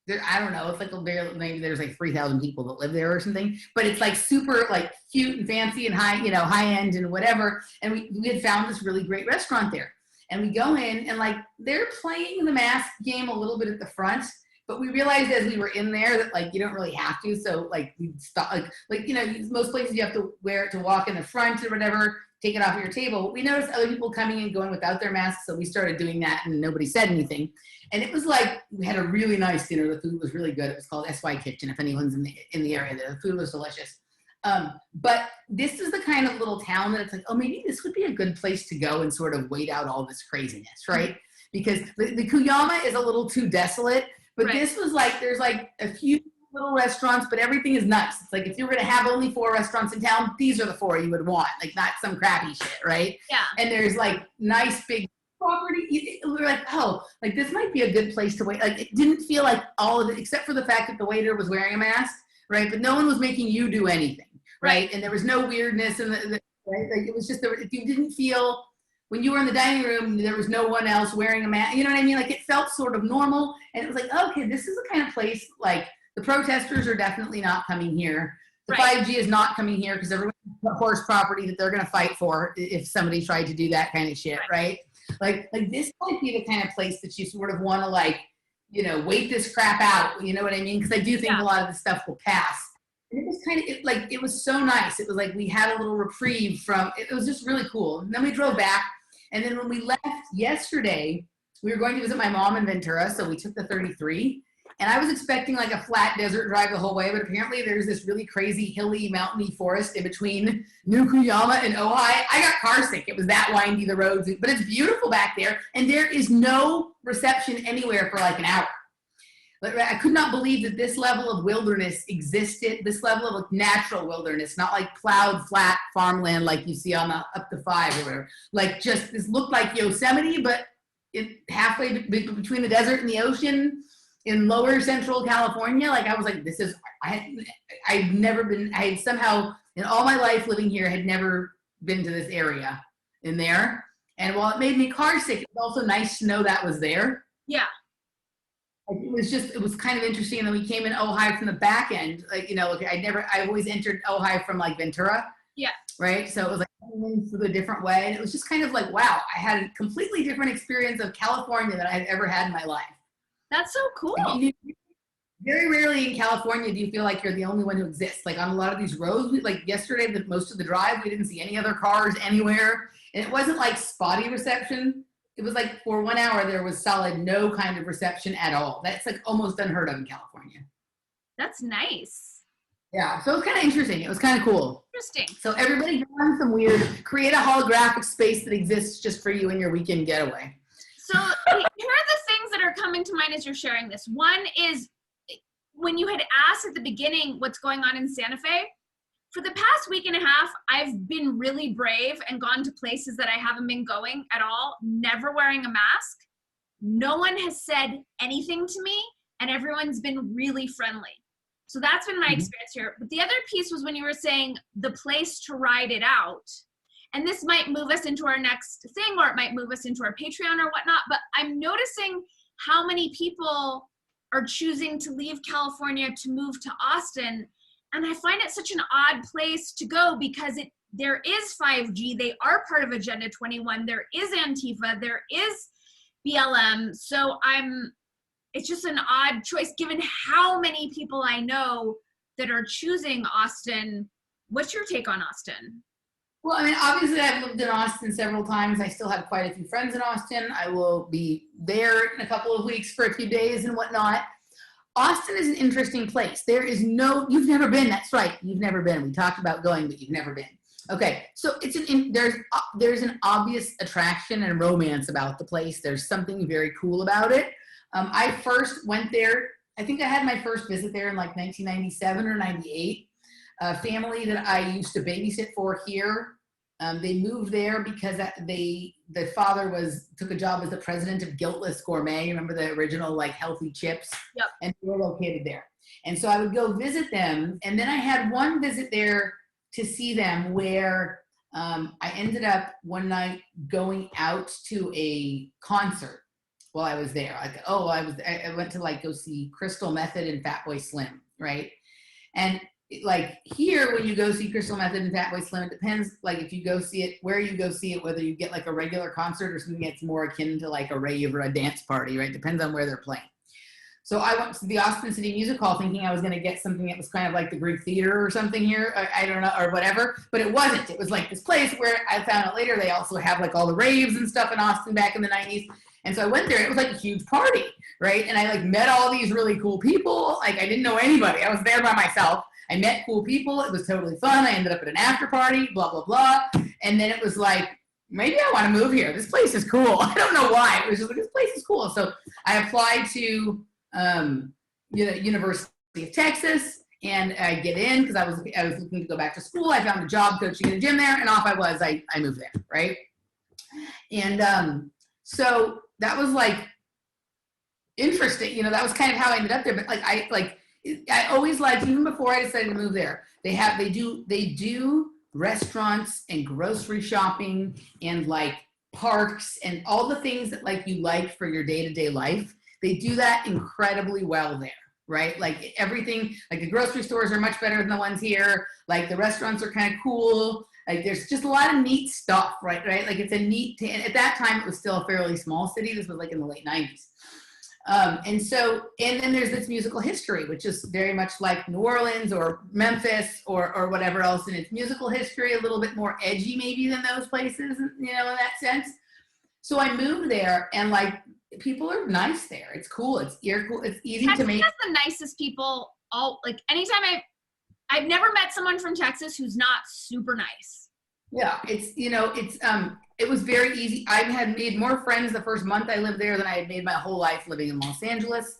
there, I don't know, it's like maybe there's like 3,000 people that live there or something, but it's like super like cute and fancy and high, you know, high end and whatever. And we had found this really great restaurant there. And we go in, and like they're playing the mask game a little bit at the front, but we realized as we were in there that like you don't really have to. So like we stop, like you know, most places you have to wear it to walk in the front or whatever, take it off of your table. We noticed other people coming and going without their masks, so we started doing that, and nobody said anything. And it was like we had a really nice dinner. The food was really good. It was called SY Kitchen. If anyone's in the area, the food was delicious. But this is the kind of little town that it's like, oh, maybe this would be a good place to go and sort of wait out all this craziness, right? because the Kuyama is a little too desolate, but Right. this was like, there's like a few little restaurants, but everything is nice. It's like, if you were going to have only 4 restaurants in town, these are the 4 you would want, like not some crappy shit, right? Yeah. And there's like nice big property. We were like, oh, like this might be a good place to wait. Like it didn't feel like all of it, except for the fact that the waiter was wearing a mask, right? But no one was making you do anything, right? And there was no weirdness in the right? Like it was just, if you didn't feel, when you were in the dining room, there was no one else wearing a mask, you know what I mean? Like it felt sort of normal, and it was like, okay, this is the kind of place, like the protesters are definitely not coming here. The 5G is not coming here because everyone's a horse property that they're going to fight for if somebody tried to do that kind of shit, right? Like this might be the kind of place that you sort of want to, like, you know, wait this crap out, you know what I mean? Because I do think a lot of the stuff will pass. And it was kind of, it was so nice. It was like we had a little reprieve from, it was just really cool. And then we drove back. And then when we left yesterday, we were going to visit my mom in Ventura, so we took the 33. And I was expecting like a flat desert drive the whole way, but apparently there's this really crazy hilly mountainy forest in between New Kuyama and Ojai. I got car sick. It was that windy, the roads, but it's beautiful back there. And there is no reception anywhere for like an hour. I could not believe that this level of wilderness existed, this level of like natural wilderness, not like plowed flat farmland like you see on the up to 5 or whatever. Like just, this looked like Yosemite, but it halfway between the desert and the ocean in lower central California. Like I was like, this is, I'd never been, I had somehow in all my life living here had never been to this area in there. And while it made me car sick, it was also nice to know that was there. Yeah. It was kind of interesting. And then we came in Ojai from the back end. Like, you know, I always entered Ojai from like Ventura. Yeah. Right. So it was like through a different way. And it was just kind of like, wow, I had a completely different experience of California than I had ever had in my life. That's so cool. Very rarely in California do you feel like you're the only one who exists. Like on a lot of these roads, like yesterday, most of the drive, we didn't see any other cars anywhere. And it wasn't like spotty reception. It was like for 1 hour, there was solid no kind of reception at all. That's like almost unheard of in California. That's nice. Yeah, so it was kind of interesting. It was kind of cool. Interesting. So everybody go on some weird, create a holographic space that exists just for you and your weekend getaway. So here are the things that are coming to mind as you're sharing this. One is when you had asked at the beginning what's going on in Santa Fe, for the past week and a half, I've been really brave and gone to places that I haven't been going at all, never wearing a mask. No one has said anything to me, and everyone's been really friendly. So that's been my experience here. But the other piece was when you were saying the place to ride it out. And this might move us into our next thing, or it might move us into our Patreon or whatnot. But I'm noticing how many people are choosing to leave California to move to Austin. And I find it such an odd place to go because there is 5G. They are part of Agenda 21. There is Antifa. There is BLM. So it's just an odd choice given how many people I know that are choosing Austin. What's your take on Austin? Well, I mean, obviously I've lived in Austin several times. I still have quite a few friends in Austin. I will be there in a couple of weeks for a few days and whatnot. Austin is an interesting place. You've never been, that's right, you've never been. We talked about going, but you've never been. Okay, so there's an obvious attraction and romance about the place. There's something very cool about it. I first went there, I think I had my first visit there in like 1997 or 98. A family that I used to babysit for here, they moved there because the father took a job as the president of Guiltless Gourmet. Remember the original like healthy chips? Yep. And they were located there. And so I would go visit them. And then I had one visit there to see them where I ended up one night going out to a concert while I was there. I went to like go see Crystal Method and Fatboy Slim, right? And like here, when you go see Crystal Method and Fatboy Slim, it depends, like if you go see it, where you go see it, whether you get like a regular concert or something that's more akin to like a rave or a dance party, right? Depends on where they're playing. So I went to the Austin City Music Hall thinking I was going to get something that was kind of like the Greek Theater or something here. I don't know, or whatever, but it wasn't. It was like this place where I found out later they also have like all the raves and stuff in Austin back in the 90s. And so I went there. It was like a huge party, right? And I like met all these really cool people. Like I didn't know anybody. I was there by myself. I met cool people. It was totally fun. I ended up at an after party, blah, blah, blah. And then it was like, maybe I want to move here. This place is cool. I don't know why. It was just like, this place is cool. So I applied to University of Texas, and I get in because I was looking to go back to school. I found a job coaching in a gym there, and off I was. I moved there, right? And so that was like interesting. You know, that was kind of how I ended up there. But like I always liked, even before I decided to move there, they do restaurants and grocery shopping and like parks and all the things that like you like for your day-to-day life. They do that incredibly well there, right? Like everything, like the grocery stores are much better than the ones here. Like the restaurants are kind of cool. Like there's just a lot of neat stuff, right? Like it's a neat, and at that time it was still a fairly small city. This was like in the late 90s. And then there's this musical history, which is very much like New Orleans or Memphis or whatever else in its musical history, a little bit more edgy maybe than those places, you know, in that sense. So I moved there, and like people are nice there. It's cool. It's cool. It's easy Texas to make. has the nicest people. Like anytime I've never met someone from Texas who's not super nice. Yeah, it was very easy. I had made more friends the first month I lived there than I had made my whole life living in Los Angeles.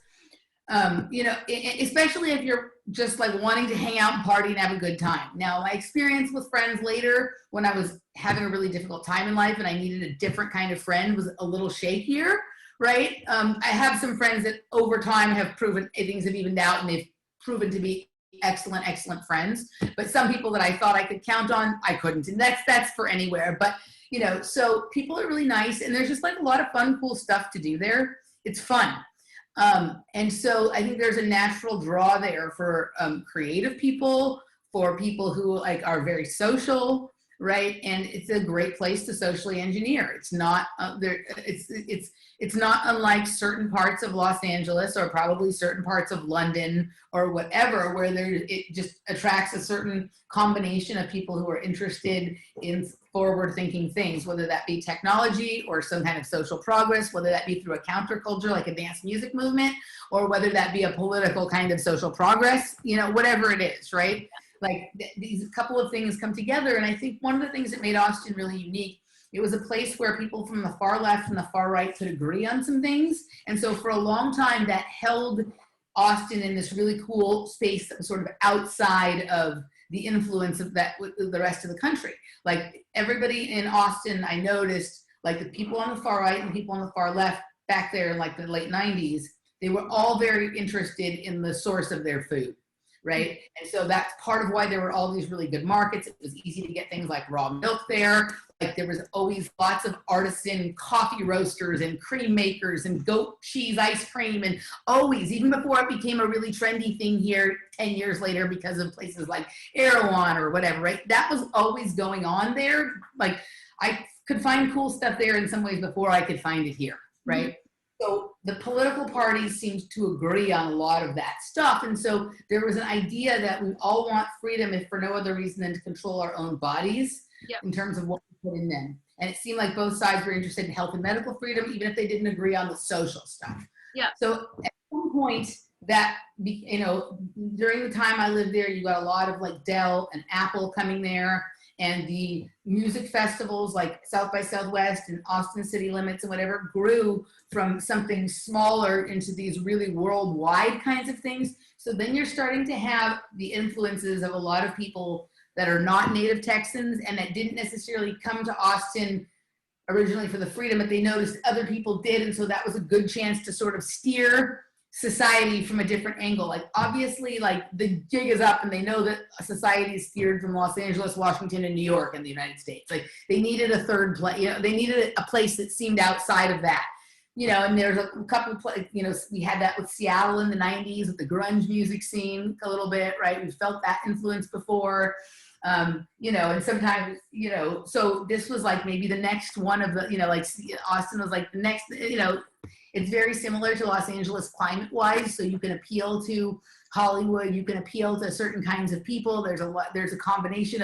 Especially if you're just like wanting to hang out and party and have a good time. Now, my experience with friends later, when I was having a really difficult time in life and I needed a different kind of friend, was a little shakier, right? I have some friends that over time have proven things have evened out, and they've proven to be excellent friends. But some people that I thought I could count on, I couldn't. And that's for anywhere. But you know, so people are really nice, and there's just like a lot of fun, cool stuff to do there. It's fun. And so I think there's a natural draw there for creative people, for people who like are very social, right? And it's a great place to socially engineer. It's not it's not unlike certain parts of Los Angeles, or probably certain parts of London or whatever, where it just attracts a certain combination of people who are interested in forward-thinking things, whether that be technology or some kind of social progress, whether that be through a counterculture like a dance music movement, or whether that be a political kind of social progress, you know, whatever it is, right? Like these couple of things come together. And I think one of the things that made Austin really unique, it was a place where people from the far left and the far right could agree on some things. And so for a long time that held Austin in this really cool space that was sort of outside of the influence of that with the rest of the country. Like everybody in Austin, I noticed, like the people on the far right and the people on the far left back there in like the late 90s, they were all very interested in the source of their food, right? And so that's part of why there were all these really good markets. It was easy to get things like raw milk there. Like there was always lots of artisan coffee roasters and cream makers and goat cheese ice cream, and always, even before it became a really trendy thing here 10 years later because of places like Erewhon or whatever, right? That was always going on there. Like I could find cool stuff there in some ways before I could find it here, right? Mm-hmm. So the political parties seemed to agree on a lot of that stuff. And so there was an idea that we all want freedom, if for no other reason than to control our own bodies. Yep. In terms of what we put in them. And it seemed like both sides were interested in health and medical freedom, even if they didn't agree on the social stuff. Yeah. So at some point that, you know, during the time I lived there, you got a lot of like Dell and Apple coming there, and the music festivals like South by Southwest and Austin City Limits and whatever grew from something smaller into these really worldwide kinds of things. So then you're starting to have the influences of a lot of people that are not native Texans and that didn't necessarily come to Austin originally for the freedom, but they noticed other people did. And so that was a good chance to sort of steer society from a different angle. Like obviously like the jig is up, and they know that society is steered from Los Angeles, Washington, and New York in the United States. Like they needed a third place, you know, they needed a place that seemed outside of that. You know, and there's a couple of, you know, we had that with Seattle in the 90s with the grunge music scene a little bit, right? We felt that influence before. You know, and sometimes, you know, so this was like maybe the next one of the, you know, like Austin was like the next, you know, it's very similar to Los Angeles climate wise. So you can appeal to Hollywood, you can appeal to certain kinds of people. There's a combination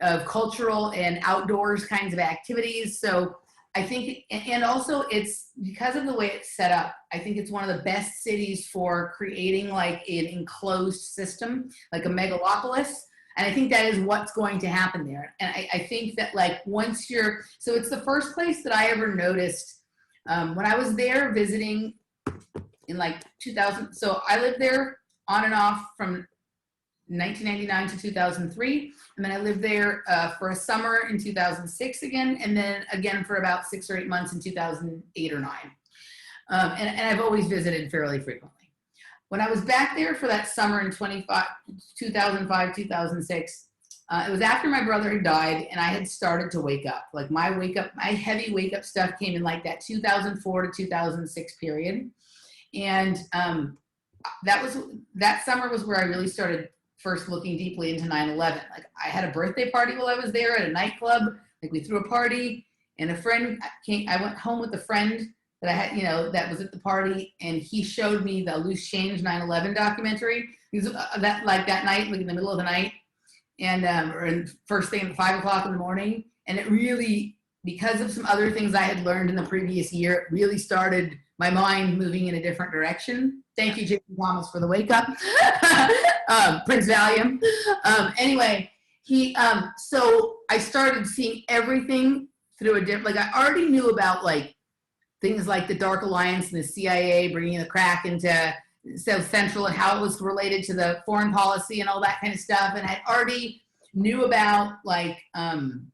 of cultural and outdoors kinds of activities. So I think, and also it's because of the way it's set up, I think it's one of the best cities for creating like an enclosed system, like a megalopolis. And I think that is what's going to happen there. And I think that like once you're, so it's the first place that I ever noticed when I was there visiting in like 2000. So I lived there on and off from 1999 to 2003. And then I lived there for a summer in 2006 again. And then again for about 6 or 8 months in 2008 or 9. And I've always visited fairly frequently. When I was back there for that summer in 2005, 2006, it was after my brother had died and I had started to wake up. Like my heavy wake up stuff came in like that 2004 to 2006 period. And that summer was where I really started first looking deeply into 9/11. Like I had a birthday party while I was there at a nightclub. Like we threw a party and a friend came, I went home with a friend that I had, that was at the party, and he showed me the Loose Change 9/11 documentary. That night, like in the middle of the night, and or first thing at 5 o'clock in the morning. And it really, because of some other things I had learned in the previous year, it really started my mind moving in a different direction. Thank you, Jason Thomas, for the wake up. Prince Valium. Anyway, so I started seeing everything through a different, like I already knew about like things like the Dark Alliance and the CIA bringing the crack into South Central and how it was related to the foreign policy and all that kind of stuff. And I already knew about like some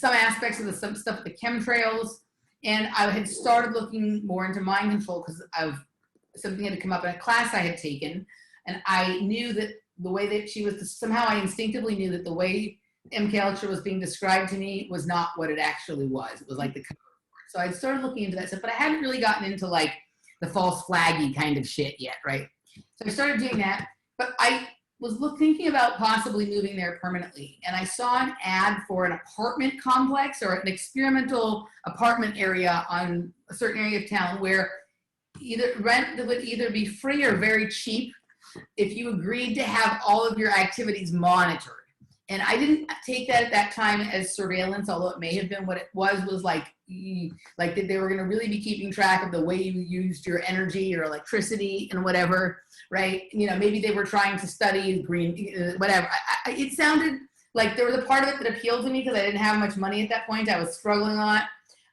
aspects of some stuff with the chemtrails. And I had started looking more into mind control because something had come up in a class I had taken. And I knew that the way that she was, somehow I instinctively knew that the way MK Ultra was being described to me was not what it actually was. It was like the so I started looking into that stuff, but I hadn't really gotten into like the false flaggy kind of shit yet, right? So I started doing that, but I was thinking about possibly moving there permanently. And I saw an ad for an apartment complex or an experimental apartment area on a certain area of town where rent would either be free or very cheap if you agreed to have all of your activities monitored. And I didn't take that at that time as surveillance, although it may have been. What it was like that they were going to really be keeping track of the way you used your energy, your electricity, and whatever, right? Maybe they were trying to study green, whatever. It sounded like there was a part of it that appealed to me because I didn't have much money at that point. I was struggling a lot.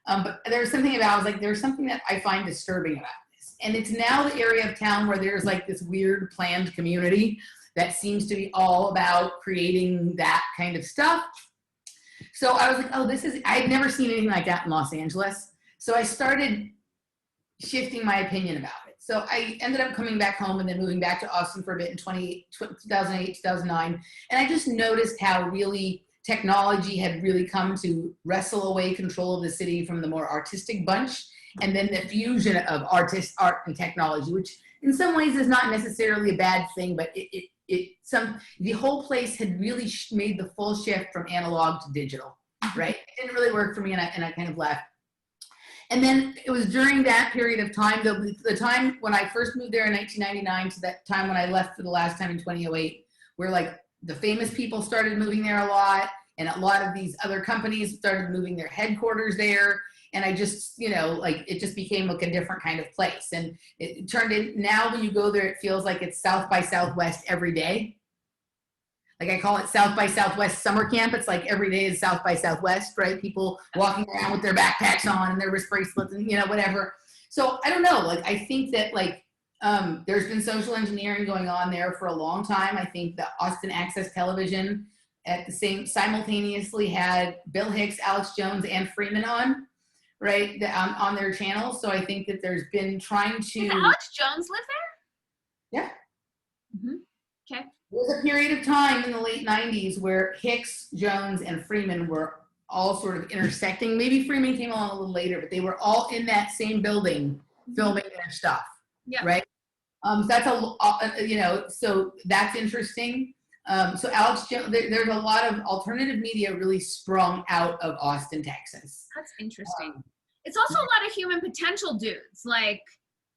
But there was something about, I was like, there's something that I find disturbing about this. And it's now the area of town where there's like this weird planned community that seems to be all about creating that kind of stuff. So I was like, oh, I had never seen anything like that in Los Angeles. So I started shifting my opinion about it. So I ended up coming back home and then moving back to Austin for a bit in 2008, 2009. And I just noticed how really technology had really come to wrestle away control of the city from the more artistic bunch. And then the fusion of art and technology, which in some ways is not necessarily a bad thing, but the whole place had really made the full shift from analog to digital, right? It didn't really work for me, and I kind of left. And then it was during that period of time, the time when I first moved there in 1999 to that time when I left for the last time in 2008, where like the famous people started moving there a lot, and a lot of these other companies started moving their headquarters there. And I just, it just became like a different kind of place. And it turned in, now when you go there, it feels like it's South by Southwest every day. Like I call it South by Southwest summer camp. It's like every day is South by Southwest, right? People walking around with their backpacks on and their wrist bracelets and, whatever. So I don't know, like, I think that like, there's been social engineering going on there for a long time. I think the Austin Access Television simultaneously had Bill Hicks, Alex Jones, and Freeman on. Right, on their channel. So I think that there's been trying to. Did Alex Jones live there? Yeah. Mm-hmm. Okay. There was a period of time in the late 90s where Hicks, Jones, and Freeman were all sort of intersecting. Maybe Freeman came along a little later, but they were all in that same building filming their stuff. Yeah. Right. So that's so that's interesting. So Alex Jones, there's a lot of alternative media really sprung out of Austin, Texas. That's interesting. It's also a lot of human potential dudes like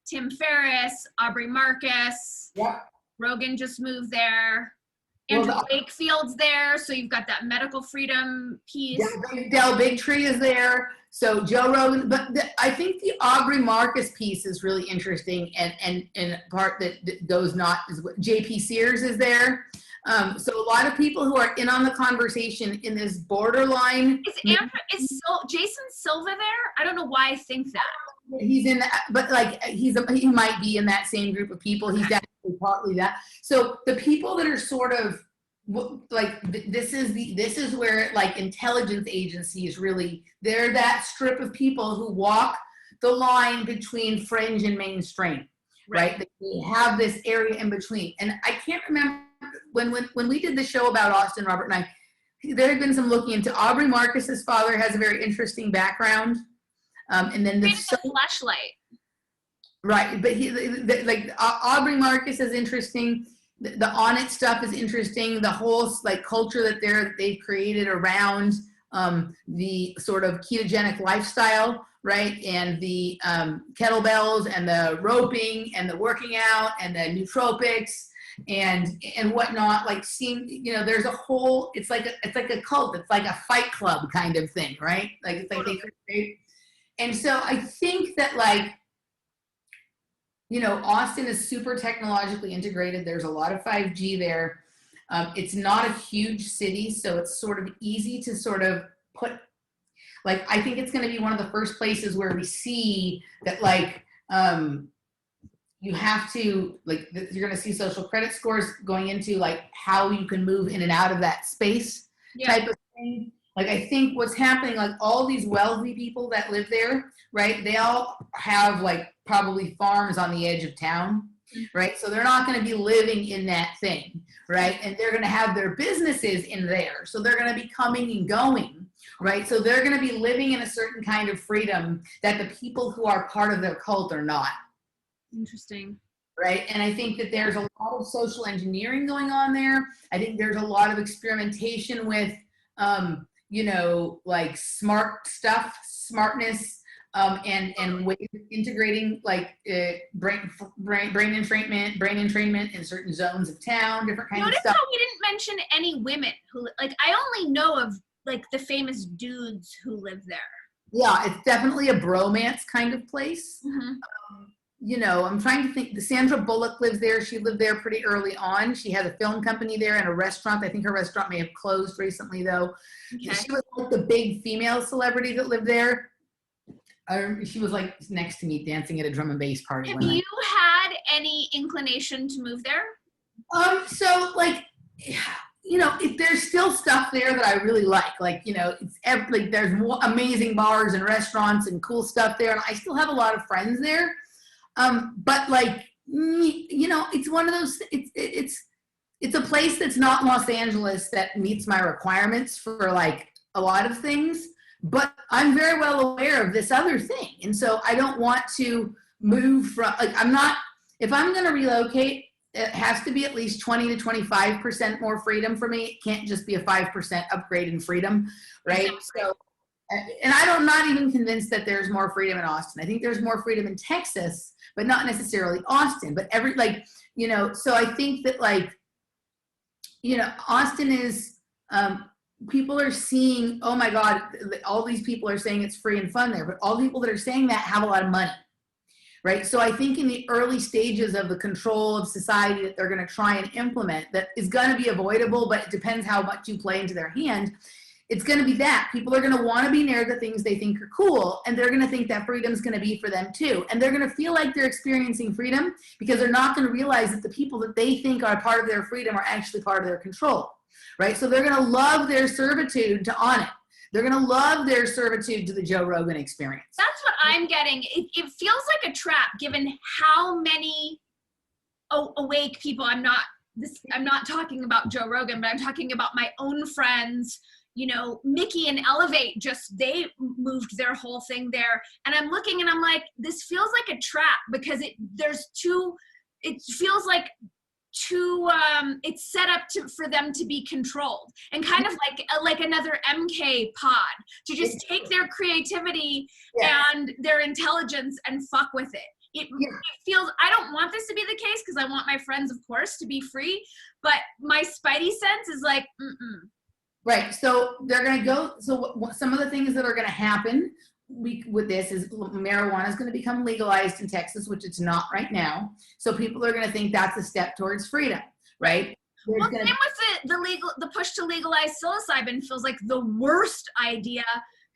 Tim Ferriss, Aubrey Marcus. Yep. Rogan just moved there. Andrew Wakefield's there, so you've got that medical freedom piece. Del Bigtree is there. So Joe Rogan, but I think the Aubrey Marcus piece is really interesting, and part that goes not is JP Sears is there. So a lot of people who are in on the conversation in this borderline. Is Jason Silva there? I don't know why I think that. He's in that, but like he might be in that same group of people. He's definitely partly that. So the people that are sort of like this is where like intelligence agencies really, they're that strip of people who walk the line between fringe and mainstream, right? They have this area in between. And I can't remember when we did the show about Austin, Robert and I, there had been some looking into Aubrey Marcus's father has a very interesting background. And then the flashlight. Right, but like Aubrey Marcus is interesting. The On It stuff is interesting. The whole like culture that they've created around the sort of ketogenic lifestyle, right? And the kettlebells and the roping and the working out and the nootropics and whatnot. Like there's a whole. It's like a cult. It's like a fight club kind of thing, right? Like it's like they create. And so I think that like, Austin is super technologically integrated. There's a lot of 5G there. It's not a huge city, so it's sort of easy to sort of put, like, I think it's going to be one of the first places where we see that, like, you have to, like, you're going to see social credit scores going into, like, how you can move in and out of that space type of thing. Like, I think what's happening, like, all these wealthy people that live there, right, they all have, like, probably farms on the edge of town, right? So they're not going to be living in that thing, right? And they're going to have their businesses in there. So they're going to be coming and going, right? So they're going to be living in a certain kind of freedom that the people who are part of their cult are not. Interesting. Right. And I think that there's a lot of social engineering going on there. I think there's a lot of experimentation with, like smart stuff, smartness, and ways of integrating like brain entrainment in certain zones of town, different kinds of stuff. Notice how we didn't mention any women who, like, I only know of like the famous dudes who live there. Yeah, it's definitely a bromance kind of place. Mm-hmm. I'm trying to think. Sandra Bullock lives there. She lived there pretty early on. She has a film company there and a restaurant. I think her restaurant may have closed recently, though. Okay. She was like the big female celebrity that lived there. She was like next to me dancing at a drum and bass party. Have you had any inclination to move there? So like, if there's still stuff there that I really like, it's like there's more amazing bars and restaurants and cool stuff there, and I still have a lot of friends there. But like, it's one of those. It's a place that's not Los Angeles that meets my requirements for like a lot of things. But I'm very well aware of this other thing. And so I don't want to move from, like, if I'm going to relocate, it has to be at least 20 to 25% more freedom for me. It can't just be a 5% upgrade in freedom, right? So, and I'm not even convinced that there's more freedom in Austin. I think there's more freedom in Texas, but not necessarily Austin. But so I think that, like, Austin is, people are seeing, oh my God, all these people are saying it's free and fun there, but all the people that are saying that have a lot of money, right? So I think in the early stages of the control of society that they're going to try and implement, that is going to be avoidable, but it depends how much you play into their hand. It's going to be that people are going to want to be near the things they think are cool, and they're going to think that freedom's going to be for them too. And they're going to feel like they're experiencing freedom because they're not going to realize that the people that they think are part of their freedom are actually part of their control. Right? So they're going to love their servitude to On It. They're going to love their servitude to the Joe Rogan Experience. That's what I'm getting. It feels like a trap given how many awake people, I'm not talking about Joe Rogan, but I'm talking about my own friends, Mickey and Elevate, they moved their whole thing there. And I'm looking and I'm like, this feels like a trap because it feels like it's set up for them to be controlled and kind of like another MK pod to just take their creativity and their intelligence and fuck with it. It feels, I don't want this to be the case because I want my friends, of course, to be free, but my spidey sense is like, Right. So they're going to go. So some of the things that are going to happen with this is marijuana is going to become legalized in Texas, which it's not right now. So people are going to think that's a step towards freedom, right? Well, same with the push to legalize psilocybin feels like the worst idea.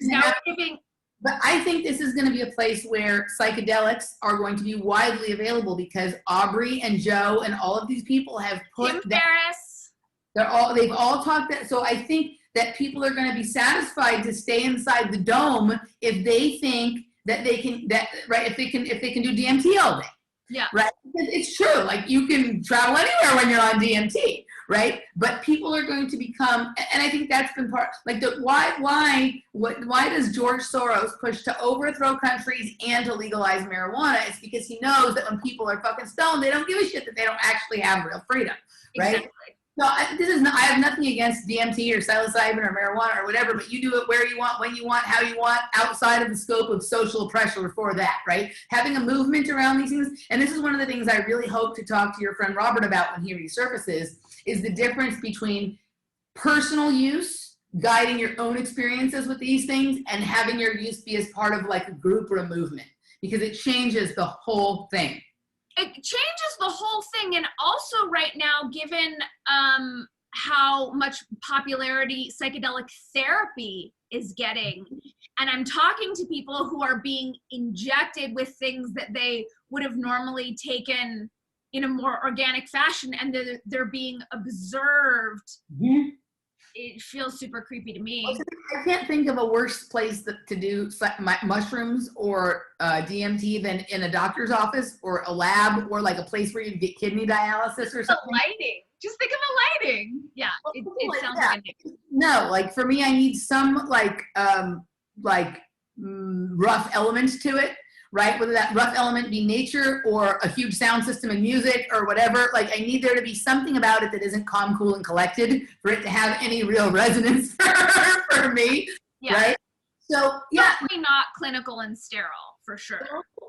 Now we're giving. But I think this is going to be a place where psychedelics are going to be widely available because Aubrey and Joe and all of these people have put Tim Ferriss. They've all talked that. So I think that people are going to be satisfied to stay inside the dome if they think that they can, if they can do DMT all day. Yeah. Right. Because it's true. Like you can travel anywhere when you're on DMT. Right. But people are going to become, and I think that's been part, like why does George Soros push to overthrow countries and to legalize marijuana? It's because he knows that when people are fucking stoned, they don't give a shit that they don't actually have real freedom. Right. Exactly. No, I have nothing against DMT or psilocybin or marijuana or whatever, but you do it where you want, when you want, how you want, outside of the scope of social pressure for that, right? Having a movement around these things, and this is one of the things I really hope to talk to your friend Robert about when he resurfaces, is the difference between personal use, guiding your own experiences with these things, and having your use be as part of like a group or a movement, because it changes the whole thing. It changes the whole thing. And also right now, given how much popularity psychedelic therapy is getting, and I'm talking to people who are being injected with things that they would have normally taken in a more organic fashion, and they're being observed. Mm-hmm. It feels super creepy to me. I can't think of a worse place to do mushrooms or DMT than in a doctor's office or a lab or like a place where you get kidney dialysis or something. The lighting. Just think of the lighting. Yeah, it sounds like no, like for me, I need some rough elements to it. Right? Whether that rough element be nature or a huge sound system and music or whatever, like I need there to be something about it that isn't calm, cool, and collected for it to have any real resonance for me, yeah. Right? So, yeah. Definitely not clinical and sterile, for sure.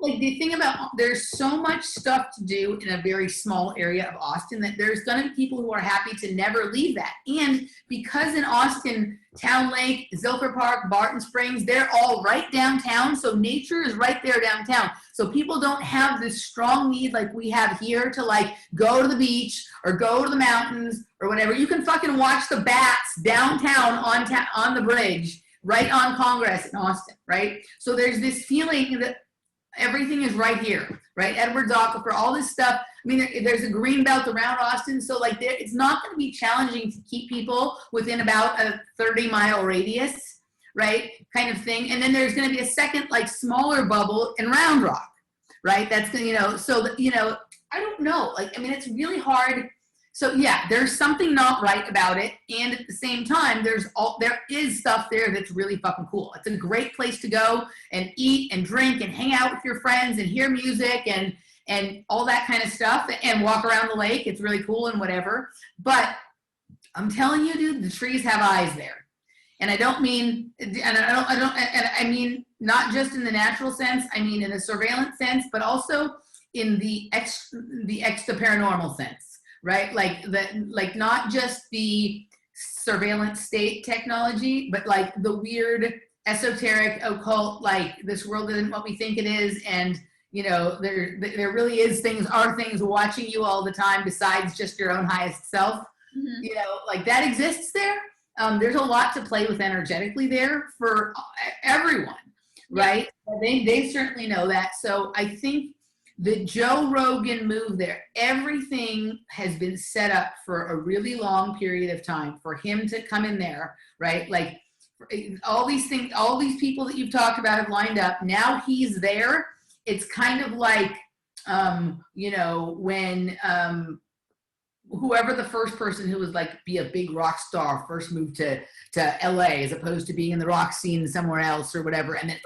Like the thing about, there's so much stuff to do in a very small area of Austin that there's going to be people who are happy to never leave that. And because in Austin, Town Lake, Zilker Park, Barton Springs, they're all right downtown. So nature is right there downtown. So people don't have this strong need like we have here to like go to the beach or go to the mountains or whatever. You can fucking watch the bats downtown on the bridge, right on Congress in Austin, right? So there's this feeling that everything is right here, right? Edwards Aquifer, all this stuff. I mean, there's a green belt around Austin, so like it's not going to be challenging to keep people within about a 30-mile radius, right? Kind of thing. And then there's going to be a second, like smaller bubble in Round Rock, right? That's going to, I don't know. Like, I mean, it's really hard. So yeah, there's something not right about it, and at the same time, there is stuff there that's really fucking cool. It's a great place to go and eat and drink and hang out with your friends and hear music and all that kind of stuff and walk around the lake. It's really cool and whatever. But I'm telling you, dude, the trees have eyes there, and I don't mean, and I mean not just in the natural sense. I mean in a surveillance sense, but also in the extra paranormal sense. Right, like not just the surveillance state technology, but like the weird, esoteric, occult, like this world isn't what we think it is, and there really are things watching you all the time besides just your own highest self. Mm-hmm. Like that exists there. There's a lot to play with energetically there for everyone, right? Yeah. They certainly know that. So I think the Joe Rogan move there, everything has been set up for a really long period of time for him to come in there, right? Like all these things, all these people that you've talked about have lined up. Now he's there. It's kind of like, when whoever the first person who was like be a big rock star first moved to LA as opposed to being in the rock scene somewhere else or whatever. And then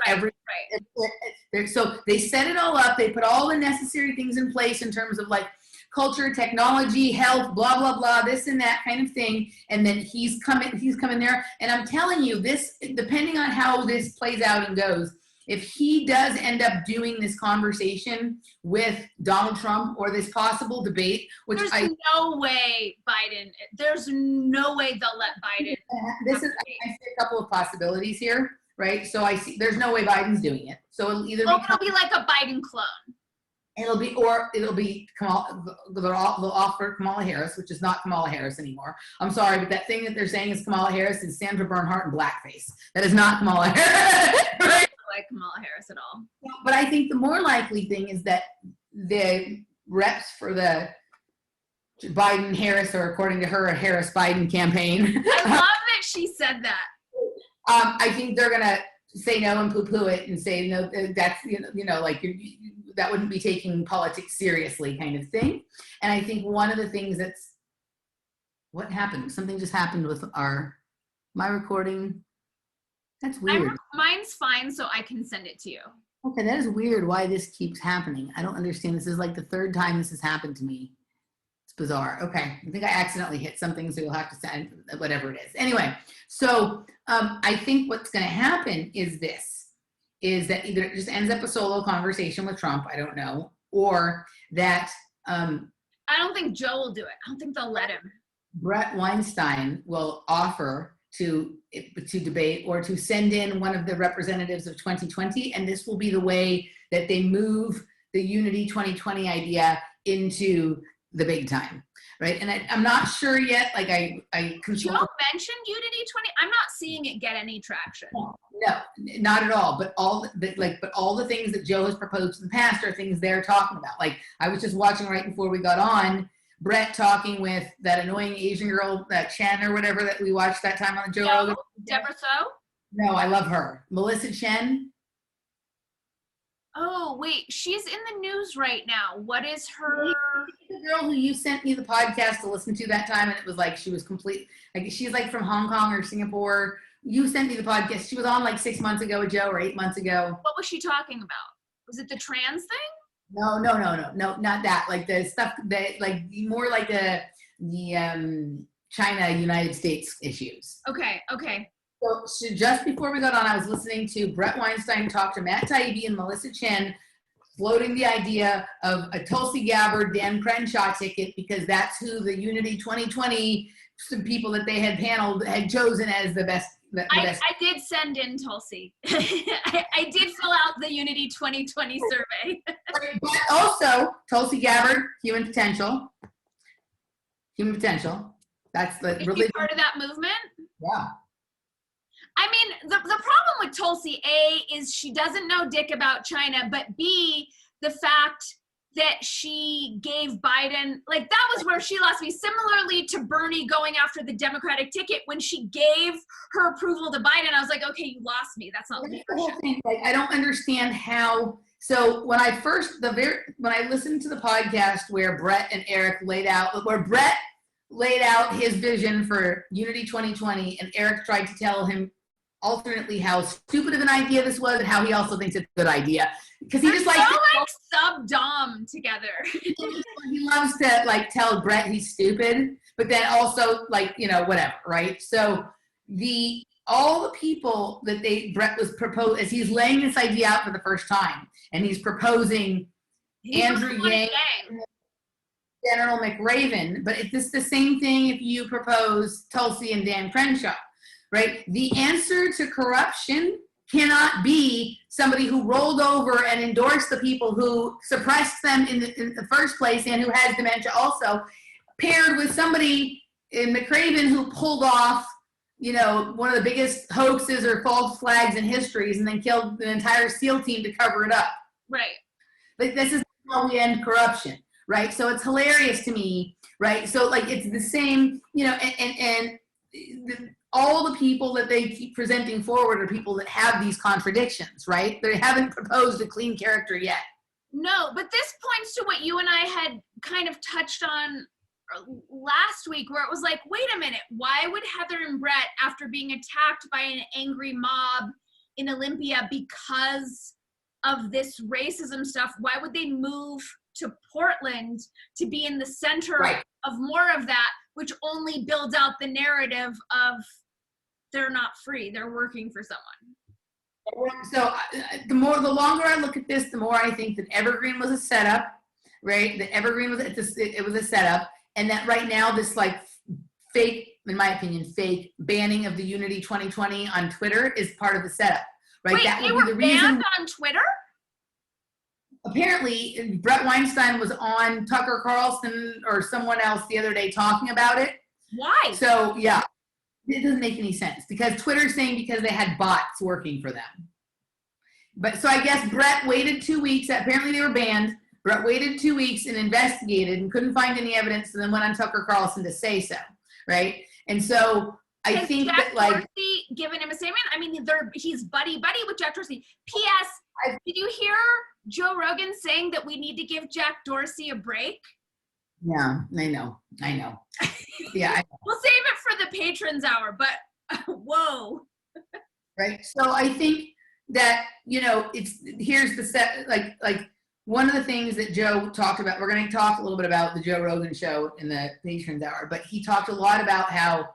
so they set it all up. They put all the necessary things in place in terms of like culture, technology, health, blah, blah, blah, this and that kind of thing. And then he's coming there. And I'm telling you this, depending on how this plays out and goes, if he does end up doing this conversation with Donald Trump or this possible debate, which there's no way they'll let Biden. I see a couple of possibilities here, right? So I see there's no way Biden's doing it. So it'll either it'll be like a Biden clone. It'll be Kamala, they'll offer Kamala Harris, which is not Kamala Harris anymore. I'm sorry, but that thing that they're saying is Kamala Harris is Sandra Bernhardt in blackface. That is not Kamala Harris. Right? Like Kamala Harris at all. But I think the more likely thing is that the reps for the Biden-Harris, or according to her, a Harris-Biden campaign. I love that she said that. I think they're going to say no and poo-poo it and say, no, that's, like that wouldn't be taking politics seriously kind of thing. And I think one of the things what happened? Something just happened with my recording. That's weird. Mine's fine, so I can send it to you. Okay, that is weird why this keeps happening. I don't understand. This is like the third time this has happened to me. It's bizarre. Okay, I think I accidentally hit something, so you'll have to send whatever it is. Anyway, so I think what's going to happen is that either it just ends up a solo conversation with Trump, I don't know, or that I don't think Joe will do it. I don't think they'll let him. Brett Weinstein will offer to debate or to send in one of the representatives of 2020, and this will be the way that they move the Unity 2020 idea into the big time, right? And I'm not sure yet. Like I Joe mentioned Unity 20. I'm not seeing it get any traction. No, not at all. But all the things that Joe has proposed in the past are things they're talking about. Like I was just watching right before we got on, Brett talking with that annoying Asian girl, that Chen or whatever that we watched that time on the Joe Rogan. Deborah So? No, I love her. Melissa Chen. Oh, wait, she's in the news right now. What is her? The girl who you sent me the podcast to listen to that time, and it was like she was complete. Like she's like from Hong Kong or Singapore. You sent me the podcast. She was on like 6 months ago with Joe or 8 months ago. What was she talking about? Was it the trans thing? No, not that. Like the stuff that, like more like the China United States issues. Okay. So just before we got on, I was listening to Brett Weinstein talk to Matt Taibbi and Melissa Chen, floating the idea of a Tulsi Gabbard, Dan Crenshaw ticket, because that's who the Unity 2020 people that they had paneled had chosen as the best. I did send in Tulsi. I did fill out the Unity 2020 survey. But also, Tulsi Gabbard, human potential. That's the really part of that movement. Yeah. I mean, the problem with Tulsi, A, is she doesn't know dick about China, but B, the fact that she gave Biden, like that was where she lost me. Similarly to Bernie going after the Democratic ticket, when she gave her approval to Biden, I was like, okay, you lost me. That's not leadership. Like, I don't understand how. So when I listened to the podcast where Brett laid out his vision for Unity 2020, and Eric tried to tell him alternately how stupid of an idea this was and how he also thinks it's a good idea. Because he just like sub-dom together. He loves to like tell Brett he's stupid, but then also like, whatever, right? So all the people that Brett was proposed, as he's laying this idea out for the first time, and he's proposing Andrew Yang, General McRaven, but it's the same thing if you propose Tulsi and Dan Crenshaw, right? The answer to corruption cannot be somebody who rolled over and endorsed the people who suppressed them in the first place and who has dementia also, paired with somebody in McRaven who pulled off, one of the biggest hoaxes or false flags in histories and then killed the entire SEAL team to cover it up. Right. Like this is how we end corruption, right? So it's hilarious to me, right? So like it's the same, all the people that they keep presenting forward are people that have these contradictions, right? They haven't proposed a clean character yet. No, but this points to what you and I had kind of touched on last week, where it was like, wait a minute, why would Heather and Brett, after being attacked by an angry mob in Olympia because of this racism stuff, why would they move to Portland to be in the center of more of that, which only builds out the narrative of they're not free, they're working for someone. So the longer I look at this, the more I think that Evergreen was a setup, right? That Evergreen was it was a setup, and that right now this like fake, in my opinion, fake banning of the Unity 2020 on Twitter is part of the setup, right? Wait, that they would were be the reason banned on Twitter? apparently Brett Weinstein was on Tucker Carlson or someone else the other day talking about it. Why? So yeah, it doesn't make any sense because Twitter's saying because they had bots working for them. But so I guess Brett waited 2 weeks. Apparently they were banned. Brett waited 2 weeks and investigated and couldn't find any evidence, and then went on Tucker Carlson to say so, right? And so I think Jack that like Dorsey given him a statement. I mean, he's buddy with Jack Dorsey. P.S. Did you hear Joe Rogan saying that we need to give Jack Dorsey a break? Yeah, I know. Yeah, We'll save it for the patrons hour, but whoa. Right. So I think that, here's the set, like one of the things that Joe talked about, we're going to talk a little bit about the Joe Rogan show in the patrons hour, but he talked a lot about how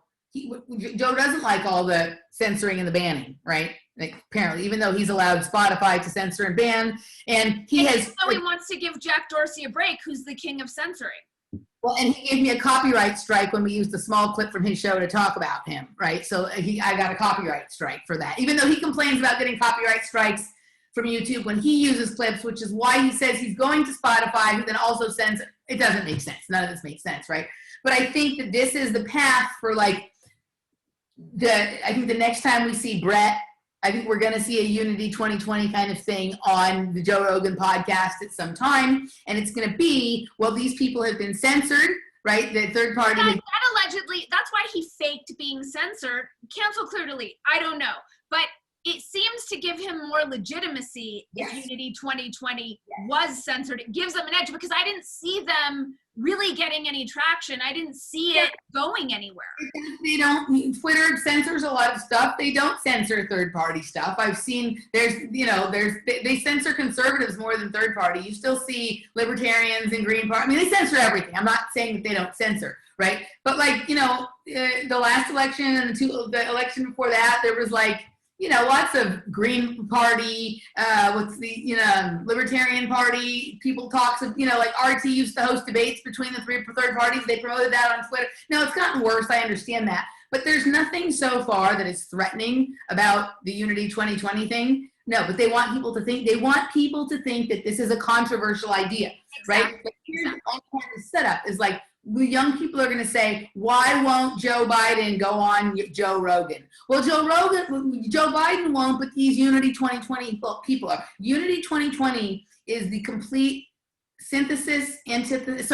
Joe doesn't like all the censoring and the banning, right? Like, apparently, even though he's allowed Spotify to censor and ban, and he wants to give Jack Dorsey a break, who's the king of censoring. Well, and he gave me a copyright strike when we used a small clip from his show to talk about him, right? So I got a copyright strike for that, even though he complains about getting copyright strikes from YouTube when he uses clips, which is why he says he's going to Spotify, but then also censor. It doesn't make sense. None of this makes sense, right? But I think that this is the path for I think the next time we see Brett, I think we're going to see a Unity 2020 kind of thing on the Joe Rogan podcast at some time. And it's going to be, well, these people have been censored, right? The third party. That allegedly, that's why he faked being censored. Cancel clear delete. I don't know. But it seems to give him more legitimacy if Unity 2020 was censored. It gives them an edge because I didn't see them really getting any traction. I didn't see it going anywhere. They don't. Twitter censors a lot of stuff. They don't censor third-party stuff. I've seen they censor conservatives more than third-party. You still see libertarians and Green Party. I mean, they censor everything. I'm not saying that they don't censor, right? But the last election and the election before that, there was lots of Green Party, Libertarian Party, people talks of, RT used to host debates between the third parties. They promoted that on Twitter. No, it's gotten worse. I understand that. But there's nothing so far that is threatening about the Unity 2020 thing. No, but they want people to think that this is a controversial idea, right? But here's all kind of setup is the young people are going to say, why won't Joe Biden go on Joe Rogan? Well, Joe Biden won't, but these Unity 2020 people are. Unity 2020 is the complete thesis, antithesis,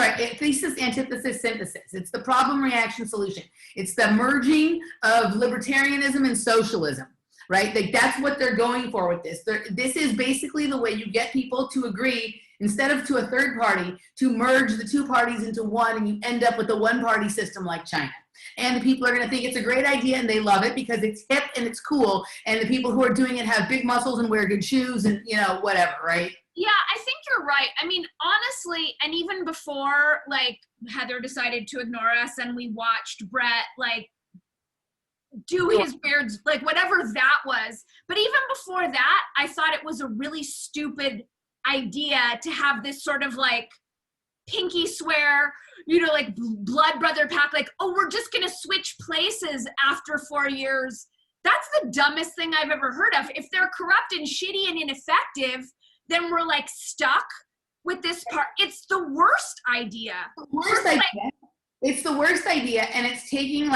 synthesis. It's the problem, reaction, solution. It's the merging of libertarianism and socialism, right? That's what they're going for with this. This is basically the way you get people to agree, instead of to a third party, to merge the two parties into one, and you end up with a one-party system like China. And the people are going to think it's a great idea, and they love it because it's hip and it's cool, and the people who are doing it have big muscles and wear good shoes and, whatever, right? Yeah, I think you're right. I mean, honestly, and even before, Heather decided to ignore us and we watched Brett, do his weird, whatever that was. But even before that, I thought it was a really stupid idea to have this sort of pinky swear, blood brother pact, we're just gonna switch places after 4 years. That's the dumbest thing I've ever heard of. If they're corrupt and shitty and ineffective, then we're stuck with this part. It's the worst idea. It's the worst idea, and it's taking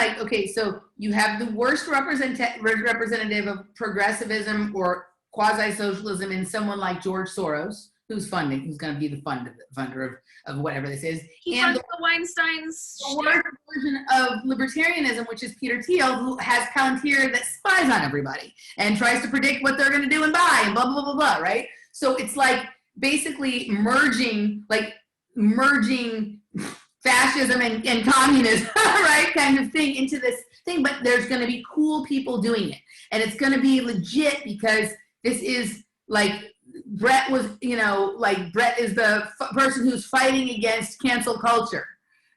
so you have the worst representative of progressivism or quasi-socialism in someone like George Soros, who's going to be the funder of whatever this is. He funds the Weinstein's. The worst version of libertarianism, which is Peter Thiel, who has Palantir that spies on everybody and tries to predict what they're going to do and buy and blah, blah, blah, blah, right? So it's basically merging fascism and communism, right, kind of thing into this thing, but there's going to be cool people doing it. And it's going to be legit because this is Brett was, Brett is the person who's fighting against cancel culture,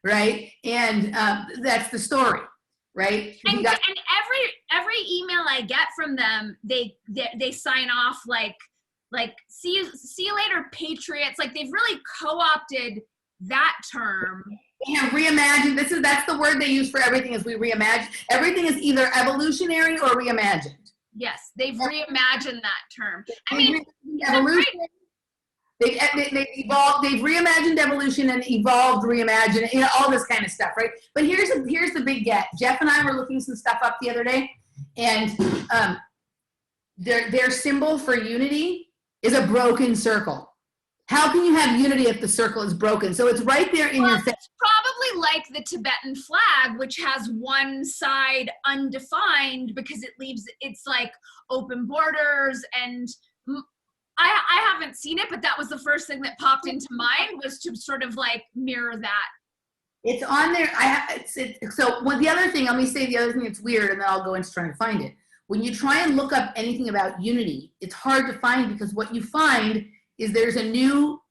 right? And that's the story, right? And every email I get from them, they sign off see you later, patriots. They've really co-opted that term. Yeah, reimagined. That's the word they use for everything, is we reimagine. Everything is either evolutionary or reimagined. Yes, they've reimagined that term. I mean, They've evolved, they've reimagined evolution and evolved, reimagined, you know, all this kind of stuff, right? But here's the big get. Jeff and I were looking some stuff up the other day, and their symbol for unity is a broken circle. How can you have unity if the circle is broken? So it's right there in your face. It's probably like the Tibetan flag, which has one side undefined because it leaves, it's like open borders, and I haven't seen it, but that was the first thing that popped into mind, was to sort of like mirror that. It's on there. So the other thing, let me say the other thing that's weird, and then I'll go into trying to find it. When you try and look up anything about unity, it's hard to find, because what you find is there's a new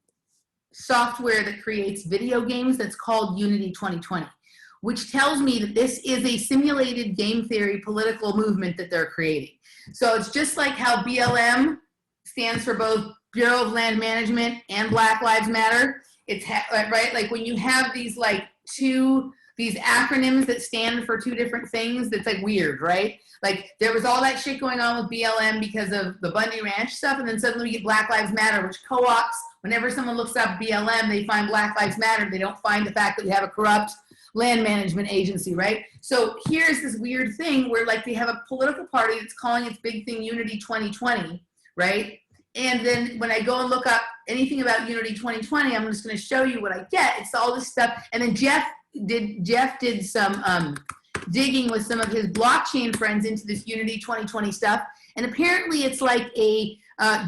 software that creates video games that's called Unity 2020, which tells me that this is a simulated game theory political movement that they're creating. So it's just like how BLM stands for both Bureau of Land Management and Black Lives Matter. It's right, like when you have these like these acronyms that stand for two different things, that's like weird, right? Like there was all that shit going on with BLM because of the Bundy Ranch stuff, and then suddenly we get Black Lives Matter, which co-ops, whenever someone looks up BLM, they find Black Lives Matter. They don't find the fact that we have a corrupt land management agency, right? So here's this weird thing where like they have a political party that's calling its big thing Unity 2020, right? And then when I go and look up anything about Unity 2020, I'm just going to show you what I get. It's all this stuff. And then Jeff did some digging with some of his blockchain friends into this Unity 2020 stuff. And apparently it's like a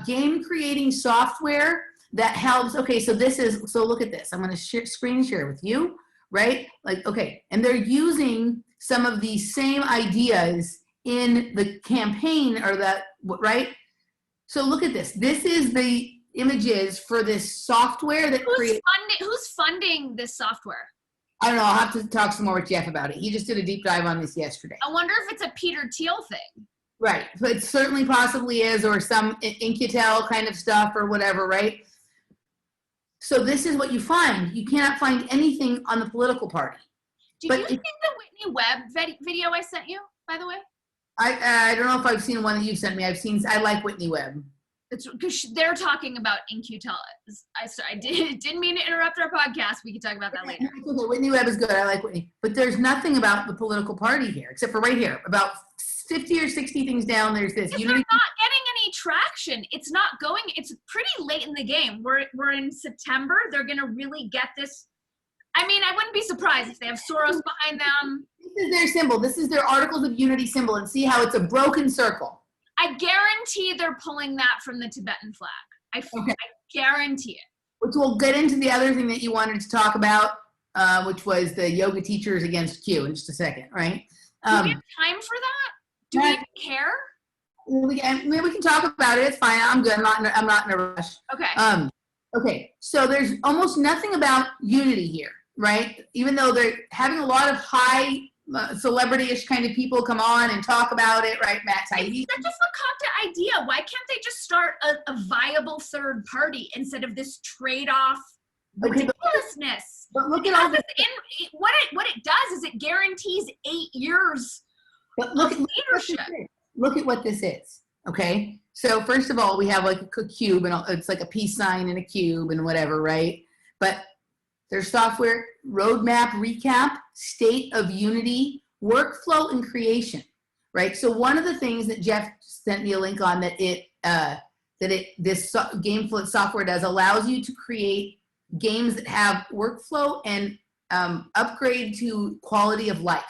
game creating software that helps. Okay, so look at this. I'm going to screen share with you, right? Like, okay. And they're using some of the same ideas in the campaign, or that, right? So look at this. This is the images for this software that creates. Who's funding this software? I don't know. I'll have to talk some more with Jeff about it. He just did a deep dive on this yesterday. I wonder if it's a Peter Thiel thing. Right. But it certainly possibly is, or some Incutel kind of stuff or whatever, right? So this is what you find. You cannot find anything on the political party. Did you see the Whitney Webb video I sent you, by the way? I don't know if I've seen one that you sent me. I like Whitney Webb. It's because they're talking about Incutel. I didn't mean to interrupt our podcast. We can talk about that later. Okay, Whitney Webb is good. I like Whitney. But there's nothing about the political party here, except for right here. About 50 or 60 things down, there's this. They're not getting any traction. It's not going. It's pretty late in the game. We're in September. They're going to really get this. I mean, I wouldn't be surprised if they have Soros behind them. This is their symbol. This is their Articles of Unity symbol. And see how it's a broken circle. I guarantee they're pulling that from the Tibetan flag. I guarantee it. Which we'll get into the other thing that you wanted to talk about, which was the yoga teachers against Q in just a second, right? Do we have time for that? Do we even care? We can talk about it. It's fine. I'm good. I'm not in a rush. Okay. Okay. So there's almost nothing about unity here, right? Even though they're having a lot of high celebrity-ish kind of people come on and talk about it, right? Matt Taibbi. That's just a Wakanda idea. Why can't they just start a viable third party instead of this trade-off ridiculousness? But look at all this. What it does is it guarantees 8 years of leadership. Look at what this is, okay? So first of all, we have like a cube, and it's like a peace sign and a cube and whatever, right? But their software roadmap recap, state of unity, workflow and creation, right? So one of the things that Jeff sent me a link on that this GameFlow software does allows you to create games that have workflow and upgrade to quality of life,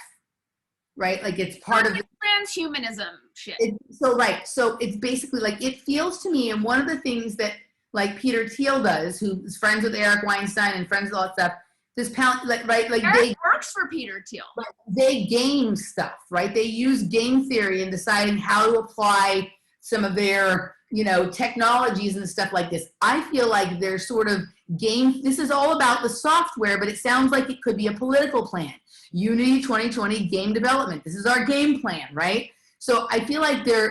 right? Like it's part of transhumanism shit. So it's basically like, it feels to me, and one of the things that like Peter Thiel does, who's friends with Eric Weinstein and friends with all that stuff, Eric works for Peter Thiel. They game stuff, right? They use game theory in deciding how to apply some of their, technologies and stuff like this. I feel like they're sort of this is all about the software, but it sounds like it could be a political plan. Unity 2020 game development. This is our game plan, right? So I feel like the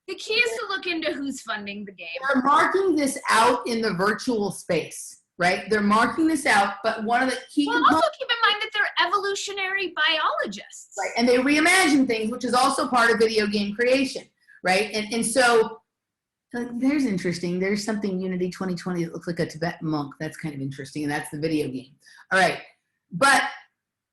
key is to look into who's funding the game. They're marking this out in the virtual space, right? They're marking this out, but one of the key components. Also keep in mind that they're evolutionary biologists. Right, and they reimagine things, which is also part of video game creation, right? And so There's interesting. There's something Unity 2020 that looks like a Tibetan monk. That's kind of interesting. And that's the video game. All right. But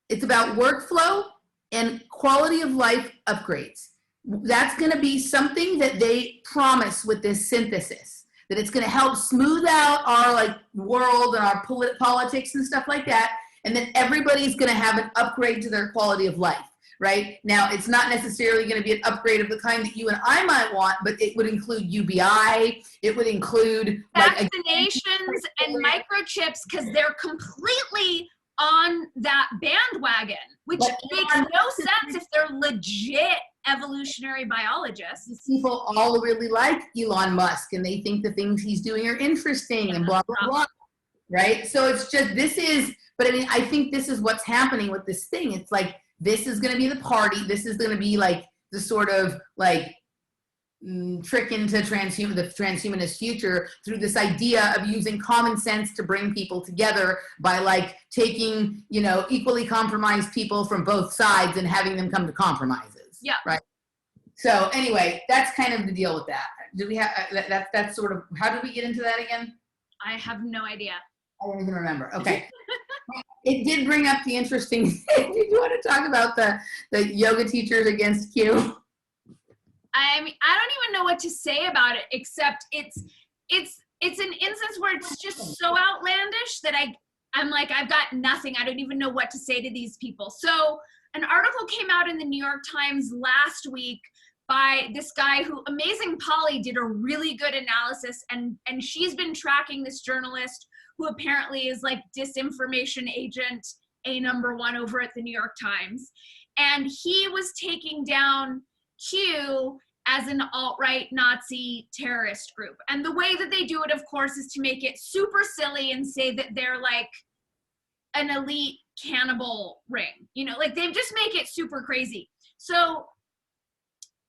it's about workflow and quality of life upgrades. That's going to be something that they promise with this synthesis, that it's going to help smooth out our like world and our politics and stuff like that. And that everybody's going to have an upgrade to their quality of life. Right? Now, it's not necessarily going to be an upgrade of the kind that you and I might want, but it would include UBI. It would include vaccinations and microchips, because they're completely on that bandwagon, which makes no sense if they're legit evolutionary biologists. People all really like Elon Musk, and they think the things he's doing are interesting and blah, blah, blah. Right? So it's just, but I mean, I think this is what's happening with this thing. It's like, this is going to be the party. This is going to be like the sort of like trick into the transhumanist future through this idea of using common sense to bring people together by like taking, equally compromised people from both sides and having them come to compromises. Yeah. Right. So anyway, that's kind of the deal with that. Do we have that's sort of, how did we get into that again? I have no idea. I don't even remember. Okay. It did bring up the interesting thing. Did you want to talk about the yoga teachers against Q? I mean, I don't even know what to say about it, except it's an instance where it's just so outlandish that I'm like, I've got nothing. I don't even know what to say to these people. So an article came out in the New York Times last week by this guy who, Amazing Polly, did a really good analysis, and she's been tracking this journalist who apparently is like disinformation agent #1 over at the New York Times. And he was taking down Q as an alt-right Nazi terrorist group. And the way that they do it, of course, is to make it super silly and say that they're like an elite cannibal ring. Like they just make it super crazy. So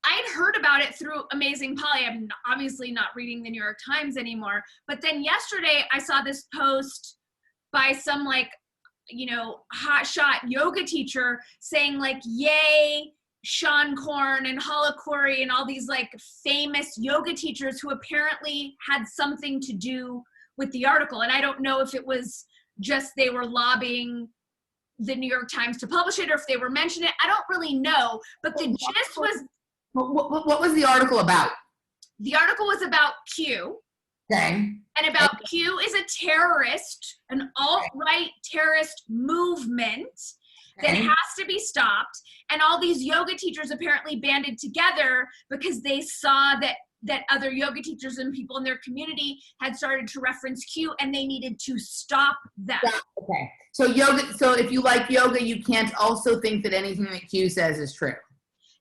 I'd heard about it through Amazing Polly. I'm obviously not reading the New York Times anymore. But then yesterday I saw this post by some like, hotshot yoga teacher saying like, yay, Sean Korn and Hala Corey and all these like famous yoga teachers who apparently had something to do with the article. And I don't know if it was just they were lobbying the New York Times to publish it or if they were mentioning it. I don't really know. But the gist was, what was the article about? The article was about Q. Okay. And about Q is a terrorist, an alt-right terrorist movement that has to be stopped. And all these yoga teachers apparently banded together because they saw that other yoga teachers and people in their community had started to reference Q, and they needed to stop that. Okay. So if you like yoga, you can't also think that anything that Q says is true.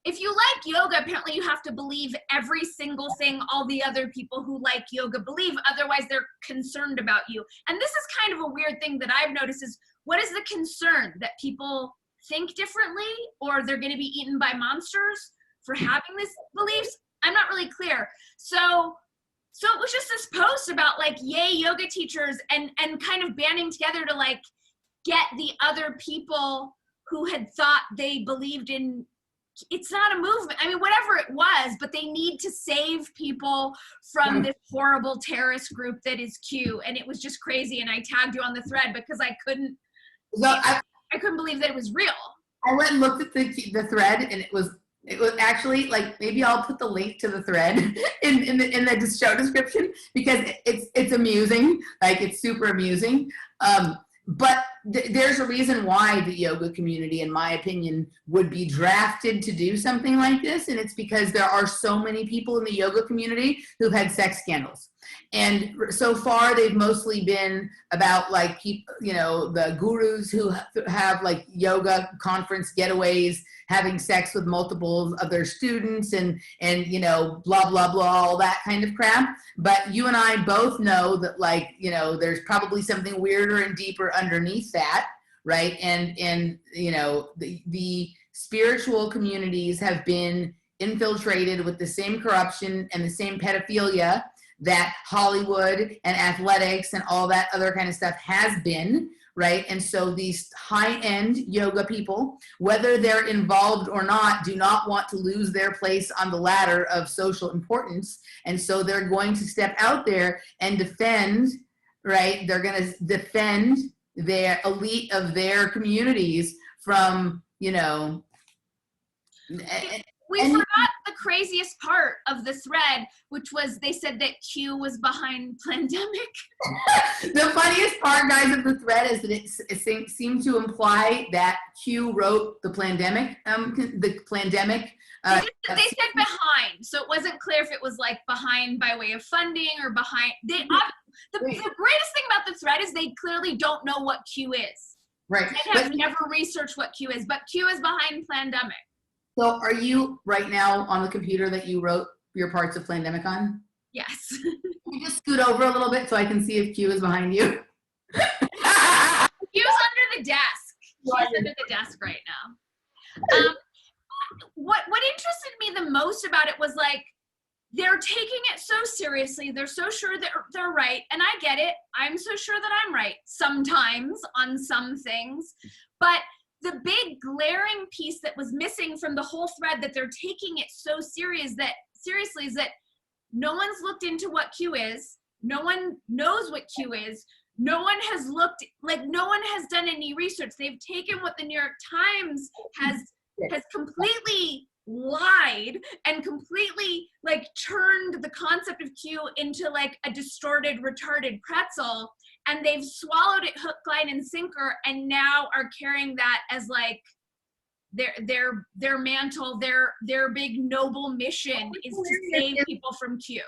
If you like yoga, apparently you have to believe every single thing all the other people who like yoga believe. Otherwise, they're concerned about you. And this is kind of a weird thing that I've noticed is, what is the concern? That people think differently or they're going to be eaten by monsters for having these beliefs? I'm not really clear. So it was just this post about like, yay, yoga teachers, and kind of banding together to like get the other people who had thought they believed in, it's not a movement. I mean, whatever it was, but they need to save people from this horrible terrorist group that is Q. And it was just crazy. And I tagged you on the thread because I couldn't believe that it was real. I went and looked at the thread, and it was actually like, maybe I'll put the link to the thread in the show description because it's amusing. Like it's super amusing. But there's a reason why the yoga community, in my opinion, would be drafted to do something like this. And it's because there are so many people in the yoga community who've had sex scandals. And so far, they've mostly been about like people, the gurus who have like yoga conference getaways, having sex with multiple of their students and blah, blah, blah, all that kind of crap. But you and I both know that like, there's probably something weirder and deeper underneath that, right? And the spiritual communities have been infiltrated with the same corruption and the same pedophilia that Hollywood and athletics and all that other kind of stuff has been, right? And so these high-end yoga people, whether they're involved or not, do not want to lose their place on the ladder of social importance. And so they're going to step out there and defend, right? They're going to defend their elite of their communities from, you know, we forgot the craziest part of the thread, which was they said that Q was behind pandemic. The funniest part, guys, of the thread is that it seemed to imply that Q wrote the pandemic. They said behind, so it wasn't clear if it was like behind by way of funding or behind. The greatest thing about the thread is they clearly don't know what Q is. Right. They have never researched what Q is, but Q is behind pandemic. So are you right now on the computer that you wrote your parts of pandemic on? Yes. Can you just scoot over a little bit so I can see if Q is behind you? Q's under the desk. She's under the desk right now. What interested me the most about it was like, they're taking it so seriously. They're so sure that they're right. And I get it. I'm so sure that I'm right sometimes on some things. But the big glaring piece that was missing from the whole thread that they're taking it so seriously is that no one's looked into what Q is. No one knows what Q is. No one has looked, like no one has done any research. They've taken what the New York Times has completely lied and completely like turned the concept of Q into like a distorted, retarded pretzel, and they've swallowed it hook, line, and sinker, and now are carrying that as like their mantle, their big noble mission is to save people from Q.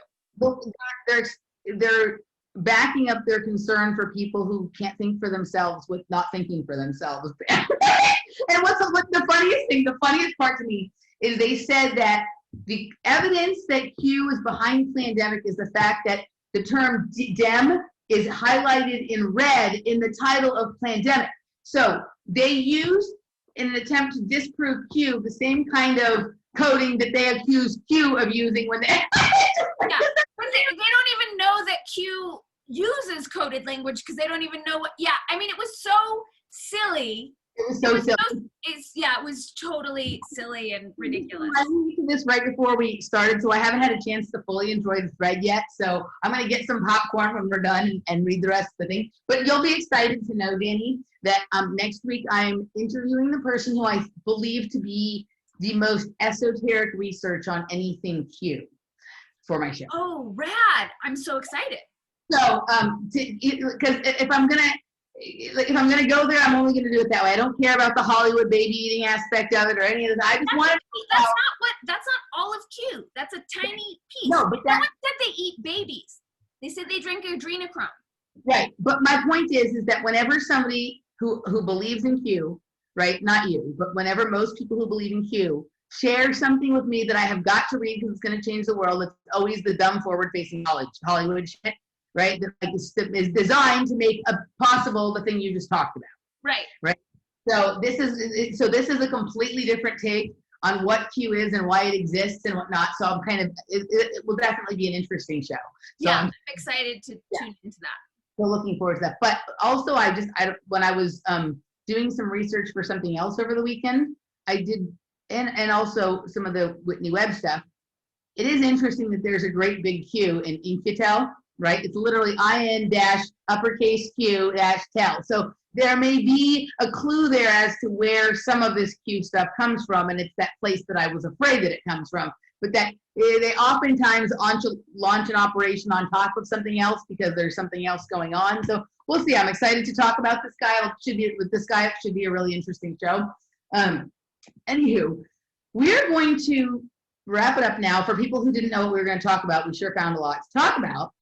They're backing up their concern for people who can't think for themselves with not thinking for themselves. And what's the funniest thing, the funniest part to me is they said that the evidence that Q is behind pandemic is the fact that the term dem is highlighted in red in the title of pandemic. So they used, in an attempt to disprove Q, the same kind of coding that they accused Q of using when they... Yeah, but they don't even know that Q uses coded language because they don't even know what... Yeah, I mean, it was so silly. It was so silly. It was totally silly and ridiculous. I listened to this right before we started, so I haven't had a chance to fully enjoy the thread yet. So I'm going to get some popcorn when we're done and read the rest of the thing. But you'll be excited to know, Dani, that next week I'm interviewing the person who I believe to be the most esoteric research on anything Q for my show. Oh, rad. I'm so excited. So, because if I'm gonna go there, I'm only gonna do it that way. I don't care about the Hollywood baby eating aspect of it or any of that. I just wanted. That's not all of Q. That's a tiny piece. No, but no one said they eat babies. They said they drink adrenochrome. Right, but my point is that whenever somebody who believes in Q, right, not you, but whenever most people who believe in Q share something with me that I have got to read because it's going to change the world, it's always the dumb forward-facing Hollywood shit. Right, that like is designed to make possible the thing you just talked about. Right. Right. So this is a completely different take on what Q is and why it exists and whatnot. So I'm kind of it will definitely be an interesting show. So yeah, I'm excited to tune into that. So looking forward to that. But also, when I was doing some research for something else over the weekend, I did and also some of the Whitney Webb stuff. It is interesting that there's a great big Q in Incutel. Right? It's literally IN-Q-tel. So there may be a clue there as to where some of this Q stuff comes from, and it's that place that I was afraid that it comes from. But that they oftentimes launch an operation on top of something else because there's something else going on. So we'll see. I'm excited to talk about this guy. It should be a really interesting show. Anywho, we're going to wrap it up now. For people who didn't know what we were going to talk about, we sure found a lot to talk about.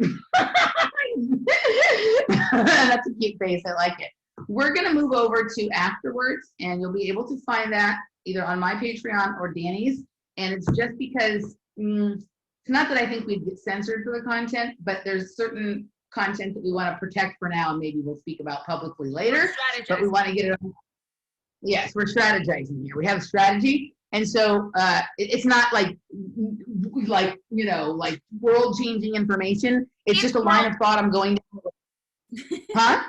That's a cute face. I like it. We're going to move over to Afterwords, and you'll be able to find that either on my Patreon or Dani's. And it's just because it's not that I think we'd get censored for the content, but there's certain content that we want to protect for now, and maybe we'll speak about publicly later. But we want to get it on. Yes, we're strategizing here. We have a strategy. And so it's not like world-changing information. It's just a line of thought I'm going down. Huh?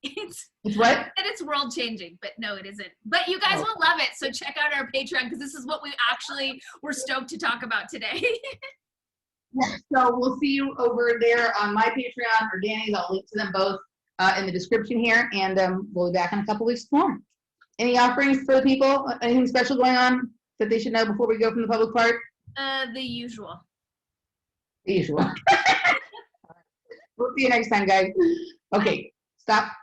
It's what? that it's world changing, but no, it isn't. But you guys will love it. So check out our Patreon because this is what we actually were stoked to talk about today. So we'll see you over there on my Patreon or Dani's. I'll link to them both in the description here, and we'll be back in a couple weeks more. Any offerings for the people? Anything special going on that they should know before we go from the public part? The usual. The usual. We'll see you next time, guys. Okay, stop.